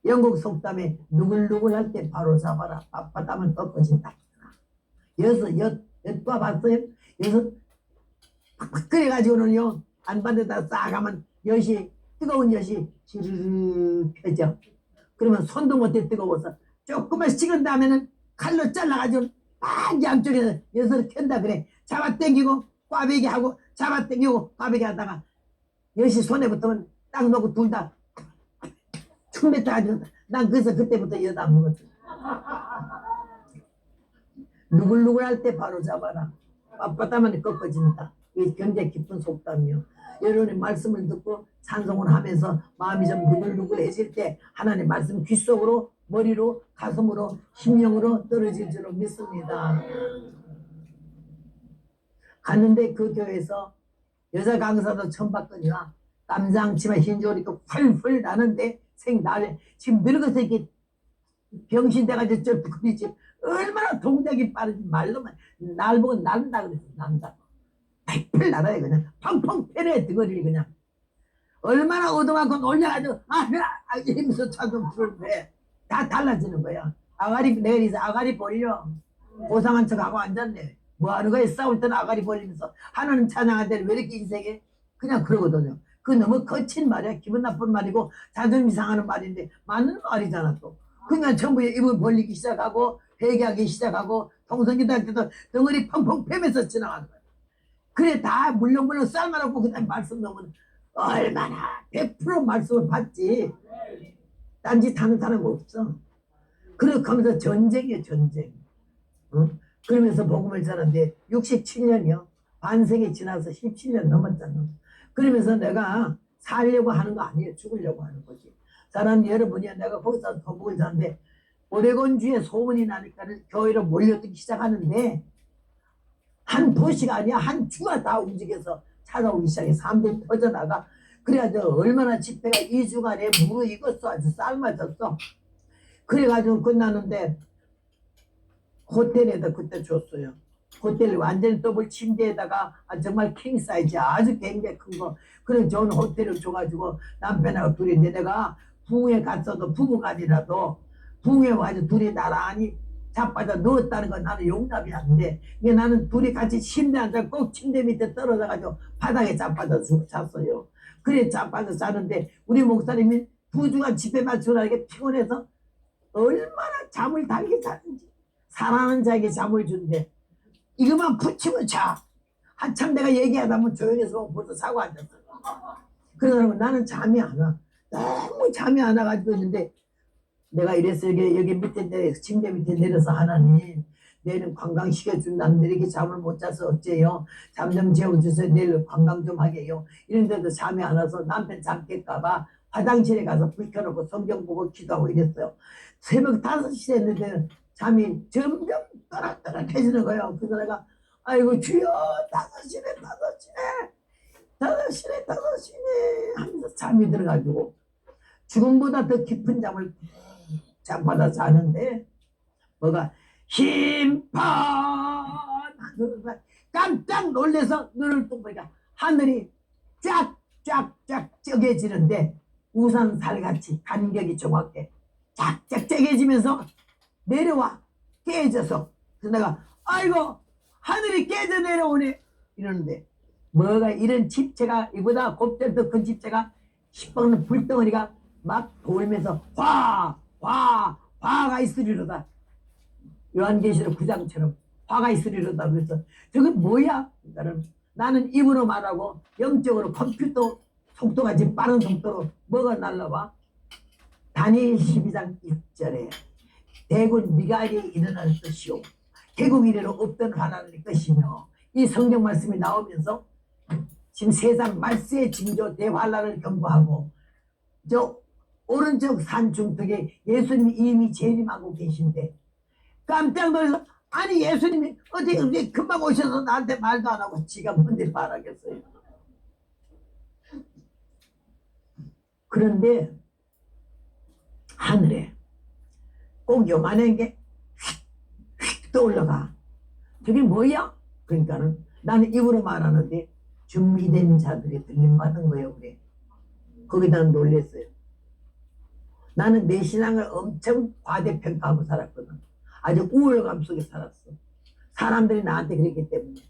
영국 속담에 누글누글 할 때 바로 잡아라. 바빠하면 꺾어진다. 엿과 봤어요? 여섯 팍팍 끓여가지고는요 안 받는다 싹 하면 엿이 뜨거운 엿이 지르르 펴져. 그러면 손도 못해 뜨거워서 조금만 식은 다음에는 칼로 잘라가지고 막 양쪽에서 엿을 켠다 그래. 잡아당기고 꽈배기 하고 잡아당기고 꽈배기 하다가 엿이 손에 붙으면 딱 놓고 둘 다 춤 뱉어가지고 난 그래서 그때부터 엿 안 먹었어. 누글누글 할 때 바로 잡아라. 빳빳하면 꺾어진다. 이게 굉장히 깊은 속담이요. 여러분의 말씀을 듣고 찬송을 하면서 마음이 좀 누글누글해질 때 하나님의 말씀 귓속으로 머리로 가슴으로 심령으로 떨어질 줄 믿습니다. 갔는데 그 교회에서 여자 강사도 처음 봤거니와 깜장치마 흰줄 입고 펄펄 나는데 생나래 지금 늙어서 이렇게 병신 돼가지고 쩔뚝거리지 얼마나 동작이 빠른지 말로만 날 보고 난다 그랬어. 난다. 펄펄 날아요 그냥 펑펑 패래 등어리를 그냥 얼마나 얻어맞고 놀려가지고 이러면서 차좀 부르는데 다 달라지는 거야. 아가리 내리서 아가리 벌려 고상한 척하고 앉았네. 뭐하는 거야. 싸울 때는 아가리 벌리면서 하나님 찬양할 때는 왜 이렇게 인생에 그냥 그러거든요. 그 너무 거친 말이야. 기분 나쁜 말이고 자존심 상하는 말인데 맞는 말이잖아 또. 그러니까 전부 입을 벌리기 시작하고 회개하기 시작하고 동성기도 할 때도 덩어리 펑펑 패면서 지나가는 거야. 그래 다 물렁물렁 삶아놓고 그다음에 말씀 넣으면 얼마나 100% 말씀을 받지. 딴짓 하는 사람 없어. 그렇게 하면서 전쟁이에요 전쟁. 응? 그러면서 복음을 전하는데 67년이요. 반세기 지나서 17년 넘었잖아. 그러면서 내가 살려고 하는 거 아니에요. 죽으려고 하는 거지. 사람 여러분이 내가 거기서 복음을 전하는데 오레곤주에 소문이 나니까 교회로 몰려들기 시작하는데 한 도시가 아니야. 한 주가 다 움직여서 찾아오기 시작해. 사람들이 퍼져나가. 그래가지고 얼마나 집회가 2주간에 무르익었어. 아주 삶아졌어. 그래가지고 끝나는데 호텔에다 그때 줬어요. 호텔 완전히 더블 침대에다가 정말 킹 사이즈 아주 굉장히 큰 거 그런 좋은 호텔을 줘가지고 남편하고 둘이 내가 부흥회 갔어도 부부간이라도 부흥회 와서 둘이 나란히 자빠져 누웠다는 건 나는 용납이 안 돼. 이게 나는 둘이 같이 침대 앉아 꼭 침대 밑에 떨어져가지고 바닥에 자빠져 잤어요. 그래 자빠져 자는데 우리 목사님이 2주간 집회 맞추라게 피곤해서 얼마나 잠을 달게 자는지 사랑하는 자에게 잠을 준대. 이것만 붙이면 자. 한참 내가 얘기하다 보면 조용해서 벌써 자고 앉았어. 그러고 나는 잠이 안 와. 너무 잠이 안 와가지고 있는데 내가 이래서 여기 밑에 침대 밑에 내려서 하나님 내일은 관광시켜준다는데 이렇게 잠을 못 자서 어째요. 잠 좀 재워주세요. 내일 관광 좀 하게요. 이런데도 잠이 안 와서 남편 잠 깰까봐 화장실에 가서 불 켜놓고 성경 보고 기도하고 이랬어요. 새벽 5시 됐는데 잠이 점점 또락또락해지는 거예요. 그래서 내가 아이고 주여 5시네 5시네 하면서 잠이 들어가지고 죽음보다 더 깊은 잠을 잠받아 자는데 뭐가 심판 깜짝 놀래서 눈을 뜬 거니까 하늘이 쫙쫙쫙 쪄개지는데 우산살같이 간격이 정확해 쫙쫙 쪄개지면서 내려와 깨져서 그래서 내가 아이고 하늘이 깨져 내려오네 이러는데 뭐가 이런 집체가 이보다 곱절 더 큰 집체가 시뻘건 불덩어리가 막 돌면서 화가 있으리로다. 요한계시록 9장처럼 화가 있으리로다. 그래서 저건 뭐야? 나는 입으로 말하고 영적으로 컴퓨터 속도가 지금 빠른 속도로 뭐가 날라와? 다니엘 12장 6절에 대군 미갈이 일어날 것이요 개국 이래로 없던 환란일 것이며 이 성경 말씀이 나오면서 지금 세상 말세의 징조 대환란을 경고하고 저 오른쪽 산 중턱에 예수님이 이미 재림하고 계신데 깜짝 놀라서 아니 예수님이 어떻게 금방 오셔서 나한테 말도 안 하고 지가 뭔데 말하겠어요. 그런데 하늘에 꼭 요만한 게 휙휙 떠올라가. 저게 뭐야? 그러니까는 나는 입으로 말하는데 준비된 자들이 들림받은 거예요. 그래. 거기다 놀랬어요. 나는 내 신앙을 엄청 과대평가하고 살았거든. 아주 우월감 속에 살았어. 사람들이 나한테 그랬기 때문에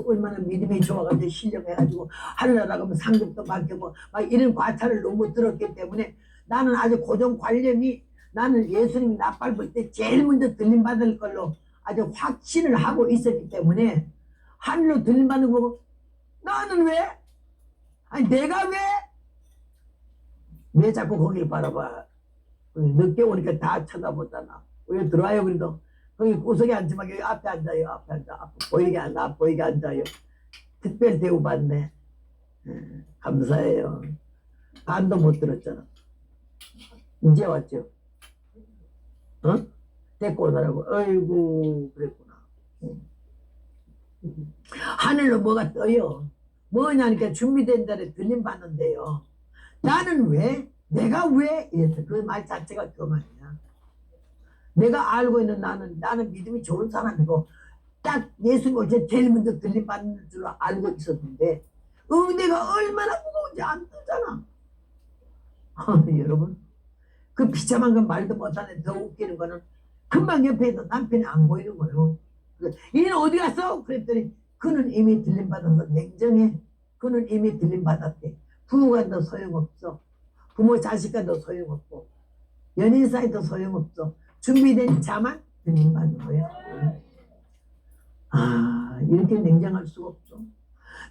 얼마나 믿음이 좋아가지고 신령해가지고 하려고 하면 상급도 맡기고 막 이런 과찬을 너무 들었기 때문에 나는 아주 고정관념이 나는 예수님이 나팔 불 때 제일 먼저 들림받을 걸로 아주 확신을 하고 있었기 때문에 하늘로 들림받는 거고 나는 왜? 아니 내가 왜 자꾸 거기를 바라봐? 늦게 오니까 다 쳐다보잖아. 왜 들어와요? 그래도 거기 구석에 앉지만 여기 앞에 앉아요. 앞에 앉아. 보이게 앉아요. 특별 대우받네. 감사해요. 반도 못 들었잖아. 이제 왔죠. 어? 데리고 오더라고. 어이구 그랬구나. 하늘로 뭐가 떠요. 뭐냐니까 준비된 자리에 들림받는데요. 나는 왜? 내가 왜? 이랬어. 그 말 자체가 그 말이야. 내가 알고 있는 나는 믿음이 좋은 사람이고 딱 예수님 어제 제일 먼저 들림받는 줄로 알고 있었는데 내가 얼마나 무거운지 안 뜨잖아. 여러분 그 비참한 건 말도 못하네. 더 웃기는 거는 금방 옆에 있는 남편이 안 보이는 거예요. 얘는 어디 갔어? 그랬더니 그는 이미 들림받아서 냉정해. 그는 이미 들림받았대. 부부간도 소용없어. 부모 자식간도 소용없고 연인 사이도 소용없어. 준비된 자만 들림받는 거야. 이렇게 냉정할 수가 없어.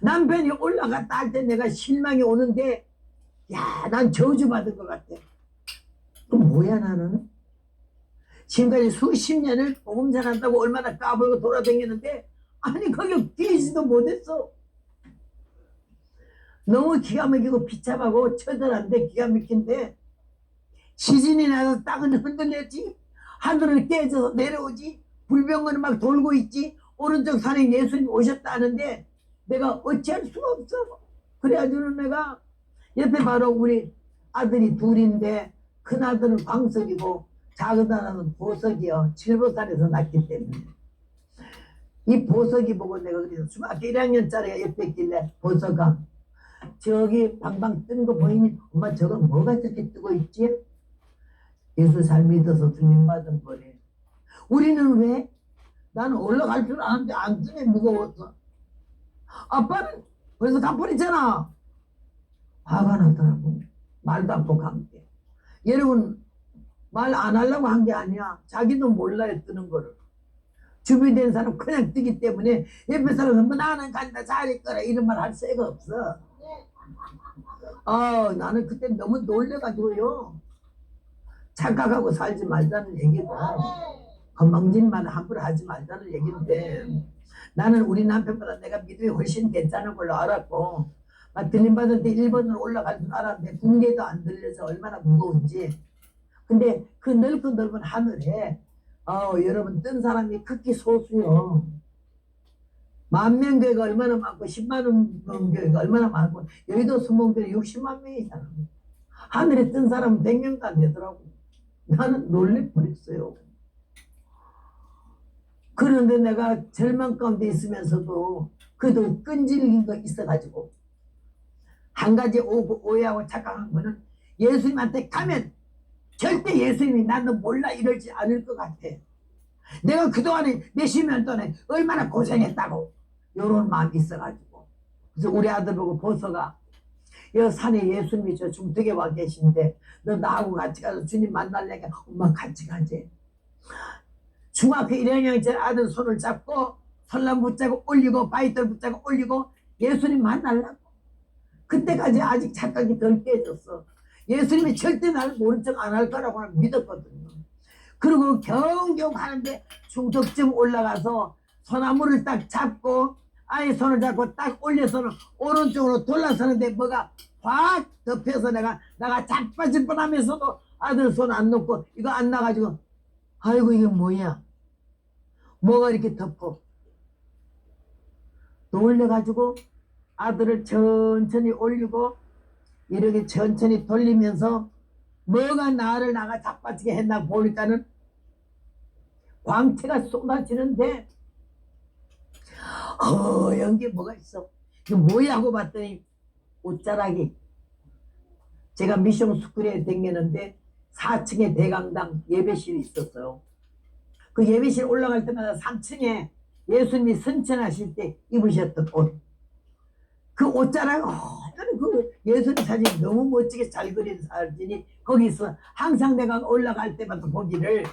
남편이 올라갔다 할 때 내가 실망이 오는데 야, 난 저주받은 것 같아. 그럼 뭐야 나는? 지금까지 수십 년을 복음 전한다고 얼마나 까불고 돌아다녔는데 아니 거기 뛰지도 못했어. 너무 기가 막히고 비참하고 처절한데 기가 막힌데 지진이 나서 땅은 흔들렸지. 하늘을 깨져서 내려오지. 불병은 막 돌고 있지. 오른쪽 산에 예수님 오셨다는데 내가 어찌할 수가 없어. 그래가지고 내가 옆에 바로 우리 아들이 둘인데 큰아들은 광석이고 작은 아들은 보석이요. 칠보살에서 낳기 때문에 이 보석이 보고 내가 그래서 중학교 1학년짜리가 옆에 있길래 보석아 저기 방방 뜨는 거 보이니? 엄마 저거 뭐가 저렇게 뜨고 있지? 예수 잘 믿어서 들림받은 거래. 우리는 왜? 나는 올라갈 줄 아는데 안 뜨네 무거워서. 아빠는 벌써 가버리잖아. 화가 나더라고. 말도 않고 간 게. 여러분 말 안 하려고 한 게 아니야. 자기도 몰라요 뜨는 거를. 준비된 사람 그냥 뜨기 때문에 옆에 사람은 뭐 나는 간다 잘했거라 이런 말 할 새가 없어. 나는 그때 너무 놀래가지고요. 착각하고 살지 말자는 얘기고 건방진만 함부로 하지 말자는 얘기인데 나는 우리 남편보다 내가 믿음이 훨씬 괜찮은 걸로 알았고 막 들림받을 때 1번으로 올라갈 줄 알았는데 붕대도 안 들려서 얼마나 무거운지. 근데 그 넓은 넓은 하늘에 여러분 뜬 사람이 극히 소수요. 10,000명 교회가 얼마나 많고 10만 명 교회가 얼마나 많고 여의도 수목교회 60만 명이잖아. 하늘에 뜬 사람은 100명도 안 되더라고. 나는 놀래 버렸어요. 그런데 내가 절망 가운데 있으면서도 그래도 끈질긴 거 있어가지고 한 가지 오해하고 착각한 거는 예수님한테 가면 절대 예수님이 나는 몰라 이러지 않을 것 같아. 내가 그동안에 몇십 년 동안에 얼마나 고생했다고 이런 마음이 있어가지고. 그래서 우리 아들 보고 보서가 여 산에 예수님이 저 중턱에 와 계신데 너 나하고 같이 가서 주님 만나려니까 엄마 같이 가지. 중학교 1학년 제 아들 손을 잡고 설람 붙잡고 올리고 바이들 붙잡고 올리고 예수님 만나려고. 그때까지 아직 착각이 덜 깨졌어. 예수님이 절대 나를 모른 척 안 할 거라고 믿었거든요. 그리고 겨우겨우 가는데 중턱쯤 올라가서 소나무를 딱 잡고 아이 손을 잡고 딱 올려서는 오른쪽으로 돌아서는데 뭐가 확 덮여서 내가 자빠질 뻔하면서도 아들 손 안 놓고 이거 안 나가지고 아이고 이게 뭐야 뭐가 이렇게 덮어. 놀래가지고 아들을 천천히 올리고 이렇게 천천히 돌리면서 뭐가 나를 자빠지게 했나 보니까는 광채가 쏟아지는데 허연 게 뭐가 있어. 이게 뭐야 하고 봤더니 옷자락이. 제가 미션 스쿨에 다녔는데 4층에 대강당 예배실이 있었어요. 그 예배실 올라갈 때마다 3층에 예수님이 승천하실 때 입으셨던 옷. 그 옷자락 그 예수님 사진 너무 멋지게 잘 그린 사진이 거기 있어. 항상 내가 올라갈 때마다 보기를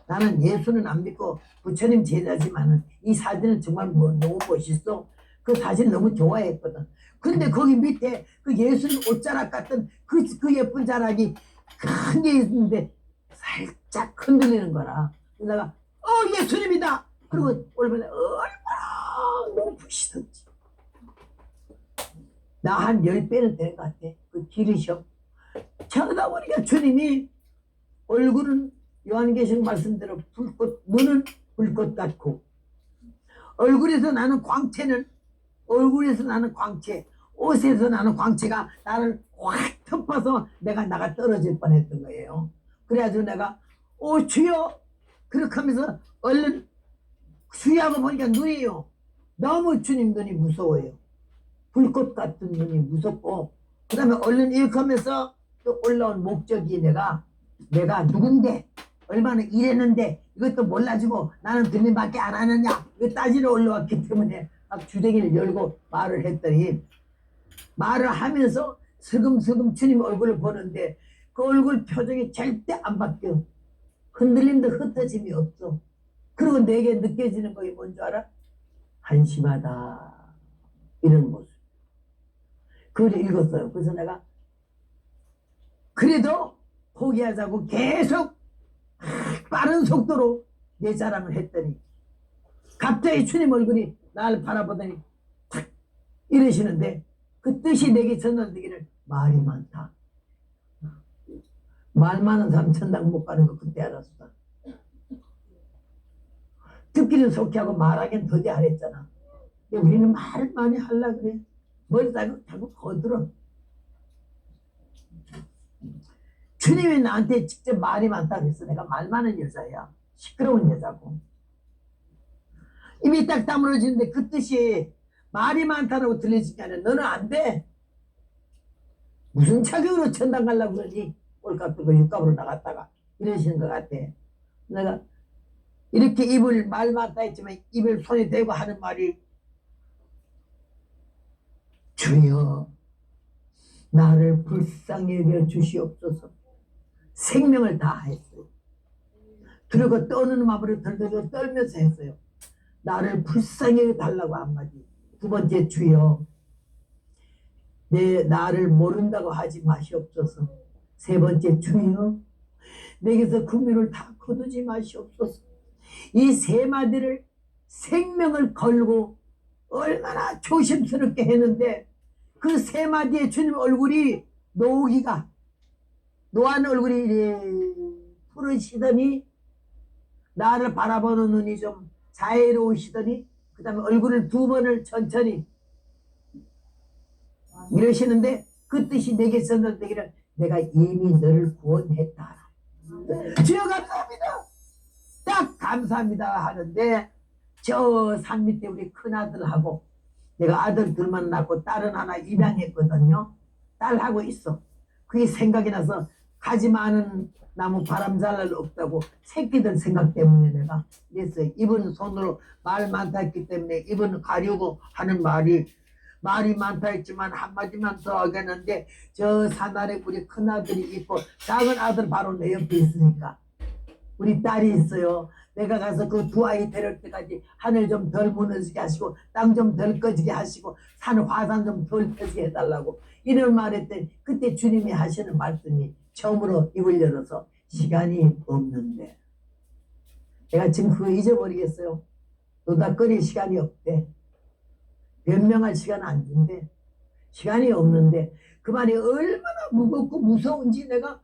나는 예수는 안 믿고 부처님 제자지만은 이 사진은 정말 너무 멋있어. 그 사진 너무 좋아했거든. 근데 거기 밑에 그 예수님 옷자락 같은 그 예쁜 자락이 큰 게 있는데 살짝 흔들리는 거라. 내가 예수님이다. 그리고 얼마나 너무 부시던지. 나 한 10배는 되는 것 같아. 그 길이셔. 쳐다보니까 주님이 얼굴은 요한계시록 말씀대로 불꽃, 눈은 불꽃 같고 얼굴에서 나는 광채, 옷에서 나는 광채가 나를 확 덮어서 내가 나가 떨어질 뻔했던 거예요. 그래가지고 내가 주여 그렇게 하면서 얼른 수위하고 보니까 눈이요. 너무 주님 눈이 무서워요. 불꽃 같은 눈이 무섭고 그 다음에 얼른 이렇게 하면서 또 올라온 목적이 내가 누군데 얼마나 일했는데 이것도 몰라주고 나는 듣는밖에 안 하느냐 이거 따지러 올라왔기 때문에 막 주댕이를 열고 말을 했더니 말을 하면서 슬금슬금 주님 얼굴을 보는데 그 얼굴 표정이 절대 안 바뀌어. 흔들림도 흩어짐이 없어. 그리고 내게 느껴지는 것이 뭔지 알아? 한심하다 이런 모습. 글을 읽었어요. 그래서 내가 그래도 포기하자고 계속 빠른 속도로 내 자랑을 했더니 갑자기 주님 얼굴이 나를 바라보더니 탁 이러시는데 그 뜻이 내게 전달되기를 말이 많다. 말 많은 사람 천당 못 가는 거 그때 알았어. 듣기는 속히 하고 말하기는 더디 하랬잖아. 근데 우리는 말을 많이 하려고 그래. 뭘 자꾸 거들어. 주님이 나한테 직접 말이 많다고 했어. 내가 말 많은 여자야. 시끄러운 여자고. 입이 딱 다물어지는데 그 뜻이 말이 많다고 들리지 않아. 너는 안 돼. 무슨 자격으로 천당 가려고 그러니? 꼴값 들고 육값으로 나갔다가 이러시는 것 같아. 내가 이렇게 입을 말 맞다 했지만 입을 손에 대고 하는 말이 주여 나를 불쌍히 여겨 주시옵소서. 생명을 다했어요. 그리고 떠는 마음으로 덜덜 떨면서 했어요. 나를 불쌍히 여겨 달라고 한마디. 두 번째 주여 나를 모른다고 하지 마시옵소서. 세 번째 주여 내게서 금유를 다 거두지 마시옵소서. 이 세 마디를 생명을 걸고 얼마나 조심스럽게 했는데 그 세 마디에 주님 얼굴이 노한 얼굴이 푸르시더니 나를 바라보는 눈이 좀 자애로우시더니 그 다음에 얼굴을 두 번을 천천히 이러시는데 그 뜻이 내게 전달되기를 내가 이미 너를 구원했다. 주여 감사합니다. 딱 감사합니다 하는데 저 산 밑에 우리 큰아들하고 내가 아들 둘만 낳고 딸은 하나 입양했거든요. 딸하고 있어. 그게 생각이 나서 가지마는 나무 바람 잘 날 없다고 새끼들 생각 때문에 내가 그랬어요. 이분 손으로 말 많다 했기 때문에 이분 가려고 하는 말이 많다 했지만 한마디만 더 하겠는데 저 산 아래 우리 큰아들이 있고 작은 아들 바로 내 옆에 있으니까 우리 딸이 있어요. 내가 가서 그 두 아이 데려올 때까지 하늘 좀 덜 무너지게 하시고 땅 좀 덜 꺼지게 하시고 산 화산 좀 덜 펴지게 해달라고 이런 말했더니 그때 주님이 하시는 말씀이 처음으로 입을 열어서 시간이 없는데 내가 지금 그거 잊어버리겠어요. 노닥거릴 시간이 없대. 변명할 시간 안 준대. 시간이 없는데 그 말이 얼마나 무겁고 무서운지 내가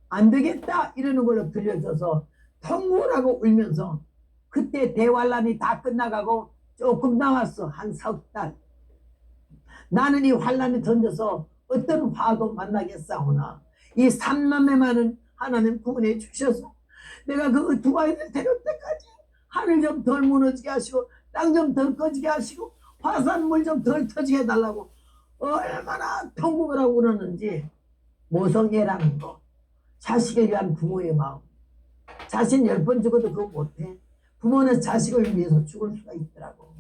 안 되겠다 이러는 걸로 들려줘서 통곡하고 울면서 그때 대환란이 다 끝나가고 조금 남았어. 한 석 달. 나는 이 환란에 던져서 어떤 화도 만나겠사오나 이 삼남매만은 하나님 구원해 주셔서 내가 그 두 아이들 데려올 때까지 하늘 좀 덜 무너지게 하시고 땅 좀 덜 꺼지게 하시고 화산물 좀 덜 터지게 해달라고 얼마나 통곡을 하고 그러는지 모성애라는 거 자식을 위한 부모의 마음 자신 10번 죽어도 그거 못해. 부모는 자식을 위해서 죽을 수가 있더라고.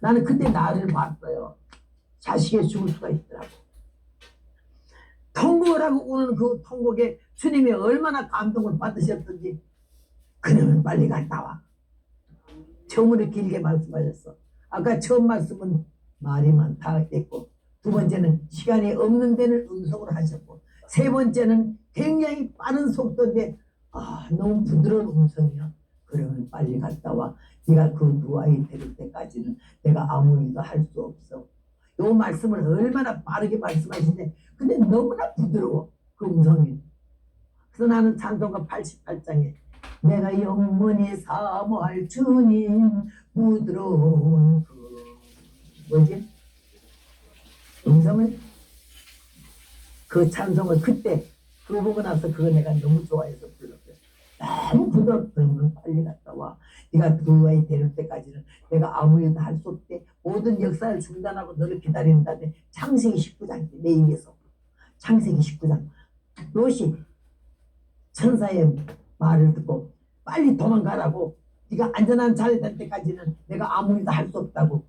나는 그때 나를 봤어요. 자식이 죽을 수가 있더라고. 통곡을 하고 우는 그 통곡에 주님이 얼마나 감동을 받으셨던지 그러면 빨리 갔다 와. 처음으로 길게 말씀하셨어. 아까 처음 말씀은 말이 많다 했고 두 번째는 시간이 없는 데는 음성으로 하셨고 세 번째는 굉장히 빠른 속도인데 너무 부드러운 음성이야. 그러면 빨리 갔다 와. 네가 그 두 아이 데릴 때까지는 내가 아무 일도 할 수 없어. 요 말씀을 얼마나 빠르게 말씀하시는데 근데 너무나 부드러워 그 음성이. 그래서 나는 찬송가 88장에 내가 영원히 사모할 주님 부드러운 그 뭐지? 음성을 그 찬송을 그때 그거 보고 나서 그거 내가 너무 좋아해서 불렀어요. 너무 부드럽더니 빨리 갔다 와. 네가 두 아이 데릴 때까지는 내가 아무 일도 할 수 없대. 모든 역사를 중단하고 너를 기다린다네. 창세기 19장 내 입에서. 창세기 19장. 롯이 천사의 말을 듣고 빨리 도망가라고 네가 안전한 자리 될 때까지는 내가 아무 일도 할 수 없다고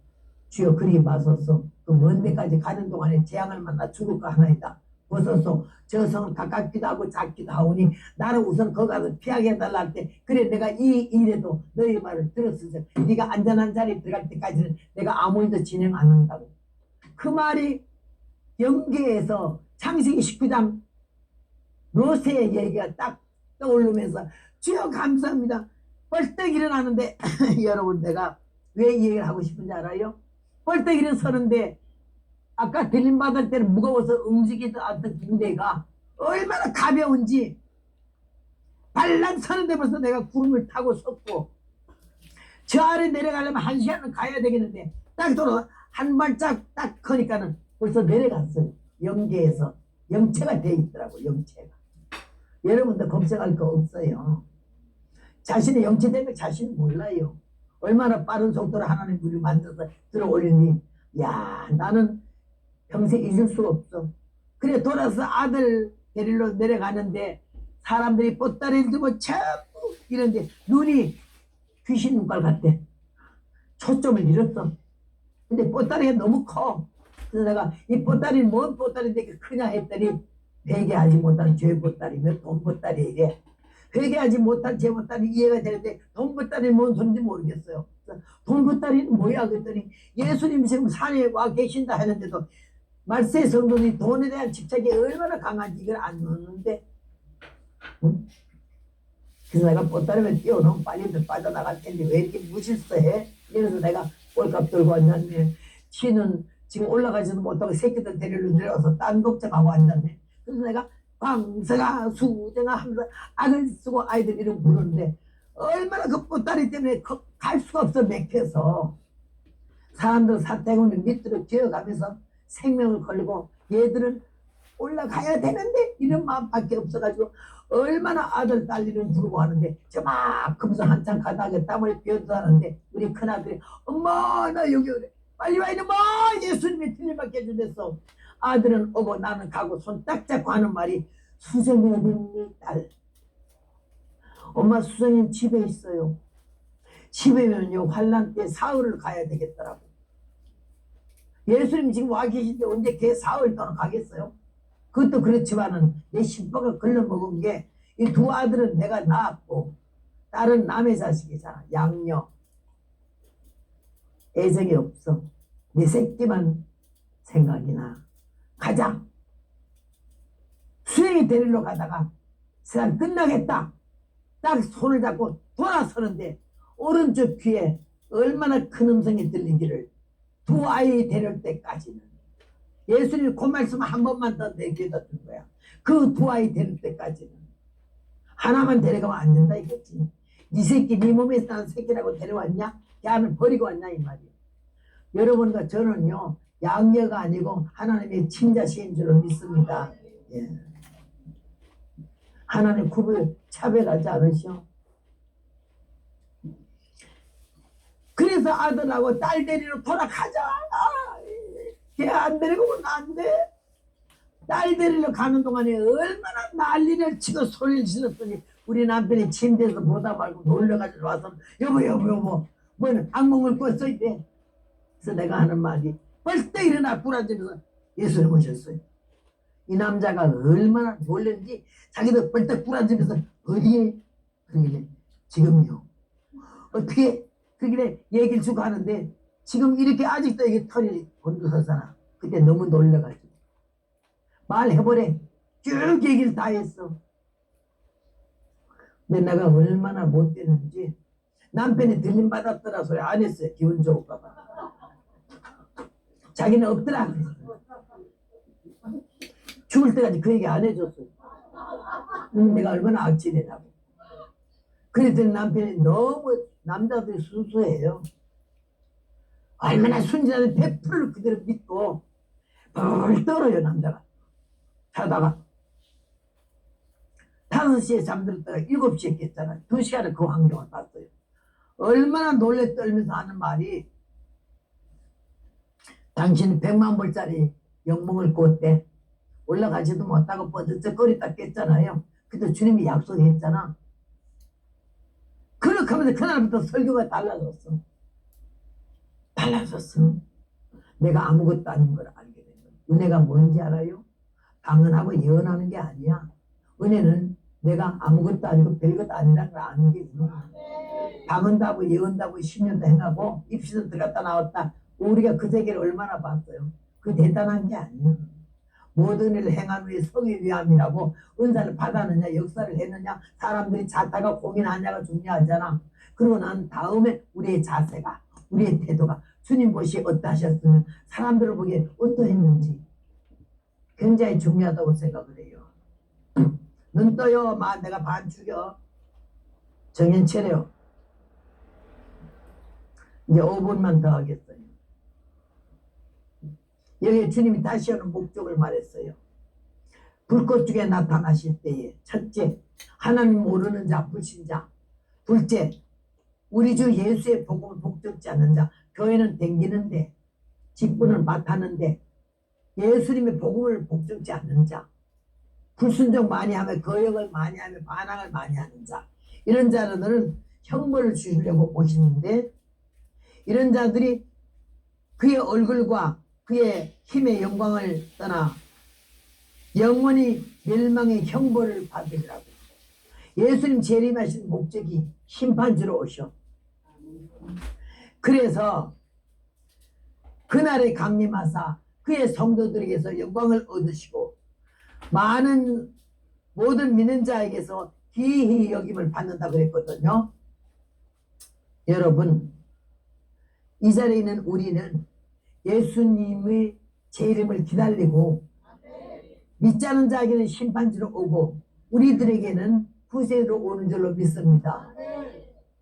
주여 그리 마소서. 그 먼 데까지 가는 동안에 재앙을 만나 죽을까 하나이다. 벗어서 저 성은 가깝기도 하고 작기도 하오니 나를 우선 거기 가서 피하게 해달라 할 때 그래 내가 이 일에도 너희 말을 들었으니까 네가 안전한 자리에 들어갈 때까지는 내가 아무 일도 진행 안 한다고. 그 말이 연계해서 창세기 19장 롯의 얘기가 딱 떠오르면서 주여 감사합니다. 벌떡 일어나는데 여러분 내가 왜 이 얘기를 하고 싶은지 알아요? 벌떡 일어서는데 아까 들림받을 때는 무거워서 움직이지 않던 군대가 얼마나 가벼운지 발랑 서는데 벌써 내가 구름을 타고 섰고 저 아래 내려가려면 1시간은 가야 되겠는데 딱 돌아서 한 발짝 딱 커니까는 벌써 내려갔어요. 영계에서 영체가 돼 있더라고. 영체가. 여러분도 걱정할 거 없어요. 자신의 영체된 거 자신은 몰라요. 얼마나 빠른 속도로 하나님 우리를 만들어서 들어 올리니 야 나는 평생 잊을 수가 없어. 그래 돌아서 아들 데리러 내려가는데 사람들이 보따리를 들고 전부 이런데 눈이 귀신 눈깔 같대. 초점을 잃었어. 근데 보따리가 너무 커. 그래서 내가 이 보따리는 뭔 보따리인데 이렇게 크냐 했더니 회개하지 못한 죄 보따리며 돈 보따리 이래. 회개하지 못한 죄 보따리 이해가 되는데 돈 보따리는 뭔 소리인지 모르겠어요. 돈 보따리는 뭐야 그랬더니 예수님 지금 산에 와 계신다 하는데도 말세 성도들이 돈에 대한 집착이 얼마나 강한지 이걸 안 넣는데, 응? 그래서 내가 보따리를 띄워놓으면 빨리 빠져나갈 텐데 왜 이렇게 무질서해? 이래서 내가 꼴값 들고 앉았네. 지는 지금 올라가지도 못하고 새끼들 데리러 내려와서 딴 걱정하고 앉았네. 그래서 내가 광석아 수정아 하면서 악을 쓰고 아이들 이름 부르는데 얼마나 그 보따리 때문에 갈 수가 없어. 맥혀서 사람들 사태군을 밑으로 기어가면서 생명을 걸고 얘들은 올라가야 되는데 이런 마음밖에 없어가지고 얼마나 아들 딸 이름 부르고 하는데 저만큼서 한참 가다가 땀을 비워서 하는데 우리 큰아들이 엄마 나 여기 오래 빨리 와 이놈아 예수님이 틀림밖에 해주겠어. 아들은 오고 나는 가고 손 딱 잡고 하는 말이 수정이 어딨니 딸. 엄마 수정이 집에 있어요. 집에면요 환란 때 사흘을 가야 되겠더라고. 예수님 지금 와 계신데 언제 걔 사흘 동안 가겠어요? 그것도 그렇지만은 내 신부가 걸러먹은 게 이 두 아들은 내가 낳았고 딸은 남의 자식이잖아. 양녀. 애정이 없어. 내 새끼만 생각이 나. 가자. 수행이 데리러 가다가 세상 끝나겠다. 딱 손을 잡고 돌아서는데 오른쪽 귀에 얼마나 큰 음성이 들리기를 두 아이 데릴 때까지는 예수님이 그 말씀 한 번만 더 내게다 준 거야. 그 두 아이 데릴 때까지는 하나만 데려가면 안 된다 이거지. 네 새끼 네 몸에 난 새끼라고 데려왔냐? 야는 버리고 왔냐 이 말이야. 여러분과 저는요 양녀가 아니고 하나님의 친자신 줄을 믿습니다. 예. 하나님 구별 차별하지 않으시오. 그래서 아들하고 딸 데리러 돌아가자. 걔 안 데리고 오면 안 돼. 딸 데리러 가는 동안에 얼마나 난리를 치고 소리를 질렀더니 우리 남편이 침대에서 보다 말고 놀려가지고 와서 여보 뭐는 악몽을 꿨어 이래. 그래서 내가 하는 말이 벌떡 일어나 부라지면서 예수님 오셨어요. 이 남자가 얼마나 놀랬는지 자기도 벌떡 부라지면서 어디에? 그러길래 지금요. 어떻게 그길래 얘기를 주고 하는데 지금 이렇게 아직도 이게 털이 곤두서잖아. 그때 너무 놀래가지고 말해보래. 쭉 얘기를 다 했어. 근데 내가 얼마나 못되는지 남편이 들림받았더라 소리 안 했어요. 기분 좋을까봐. 자기는 없더라. 죽을 때까지 그 얘기 안 해줬어요. 내가 얼마나 악질이냐고. 그랬더니 남편이 너무 남자들이 순수해요. 얼마나 순진한데 100% 그대로 믿고 벌 떨어요 남자가. 자다가 5시에 잠들었다가 7시에 깼잖아. 2시간을 그 환경을 봤어요. 얼마나 놀래 떨면서 하는 말이 당신은 100만 불짜리 영몽을 꿨대. 올라가지도 못하고 뻗어쩍거리다 깼잖아요. 그때 주님이 약속했잖아. 그렇게 하면서 그날부터 설교가 달라졌어. 달라졌어. 내가 아무것도 아닌 걸 알게 된 거야. 은혜가 뭔지 알아요? 방언하고 예언하는 게 아니야. 은혜는 내가 아무것도 아니고 별것도 아니라는 걸 아는 게 은혜야. 방언도 하고 예언도 하고 10년도 행하고 입시도 들어갔다 나왔다. 우리가 그 세계를 얼마나 봤어요. 그 대단한 게 아니야. 모든 일을 행한 후에 성의 위함이라고 은사를 받았느냐 역사를 했느냐 사람들이 자다가 고민하냐가 중요하잖아. 그러고 난 다음에 우리의 자세가 우리의 태도가 주님 보시기에 어떠하셨으면 사람들을 보기에 어떠했는지 굉장히 중요하다고 생각을 해요. 눈 떠요. 마 내가 반 죽여. 정신 차려. 이제 5분만 더 하겠어요. 여기 주님이 다시 오는 목적을 말했어요. 불꽃 중에 나타나실 때에 첫째 하나님 모르는 자 불신자, 둘째 우리 주 예수의 복음을 복잡지 않는 자. 교회는 댕기는데 직분을 맡았는데 예수님의 복음을 복잡지 않는 자, 불순종 많이 하면 거역을 많이 하면 반항을 많이 하는 자, 이런 자들은 형벌을 주시려고 오시는데 이런 자들이 그의 얼굴과 그의 힘의 영광을 떠나 영원히 멸망의 형벌을 받으리라고. 예수님 재림하신 목적이 심판주로 오셔. 그래서 그날에 강림하사 그의 성도들에게서 영광을 얻으시고 많은 모든 믿는 자에게서 기히 여김을 받는다 그랬거든요. 여러분, 이 자리에 있는 우리는 예수님의 재림을 기다리고 믿지 않은 자에게는 심판주로 오고 우리들에게는 구세로 오는 줄로 믿습니다.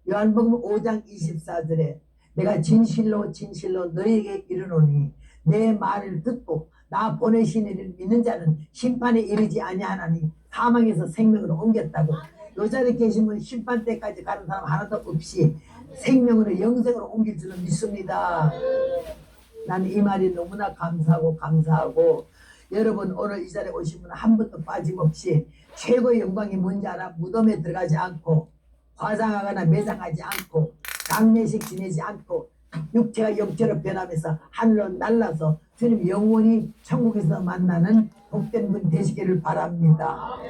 요한복음 5장 24절에 내가 진실로 진실로 너희에게 이르노니 내 말을 듣고 나 보내신 이를 믿는 자는 심판에 이르지 아니하나니 사망에서 생명으로 옮겼다고. 요 자리에 계신 분 심판 때까지 가는 사람 하나도 없이 생명으로 영생으로 옮길 줄은 믿습니다. 나는 이 말이 너무나 감사하고 여러분 오늘 이 자리에 오신 분은 한 번도 빠짐없이 최고의 영광이 뭔지 알아? 무덤에 들어가지 않고 화장하거나 매장하지 않고 장례식 지내지 않고 육체가 영체로 변하면서 하늘로 날라서 주님 영원히 천국에서 만나는 복된 분 되시기를 바랍니다.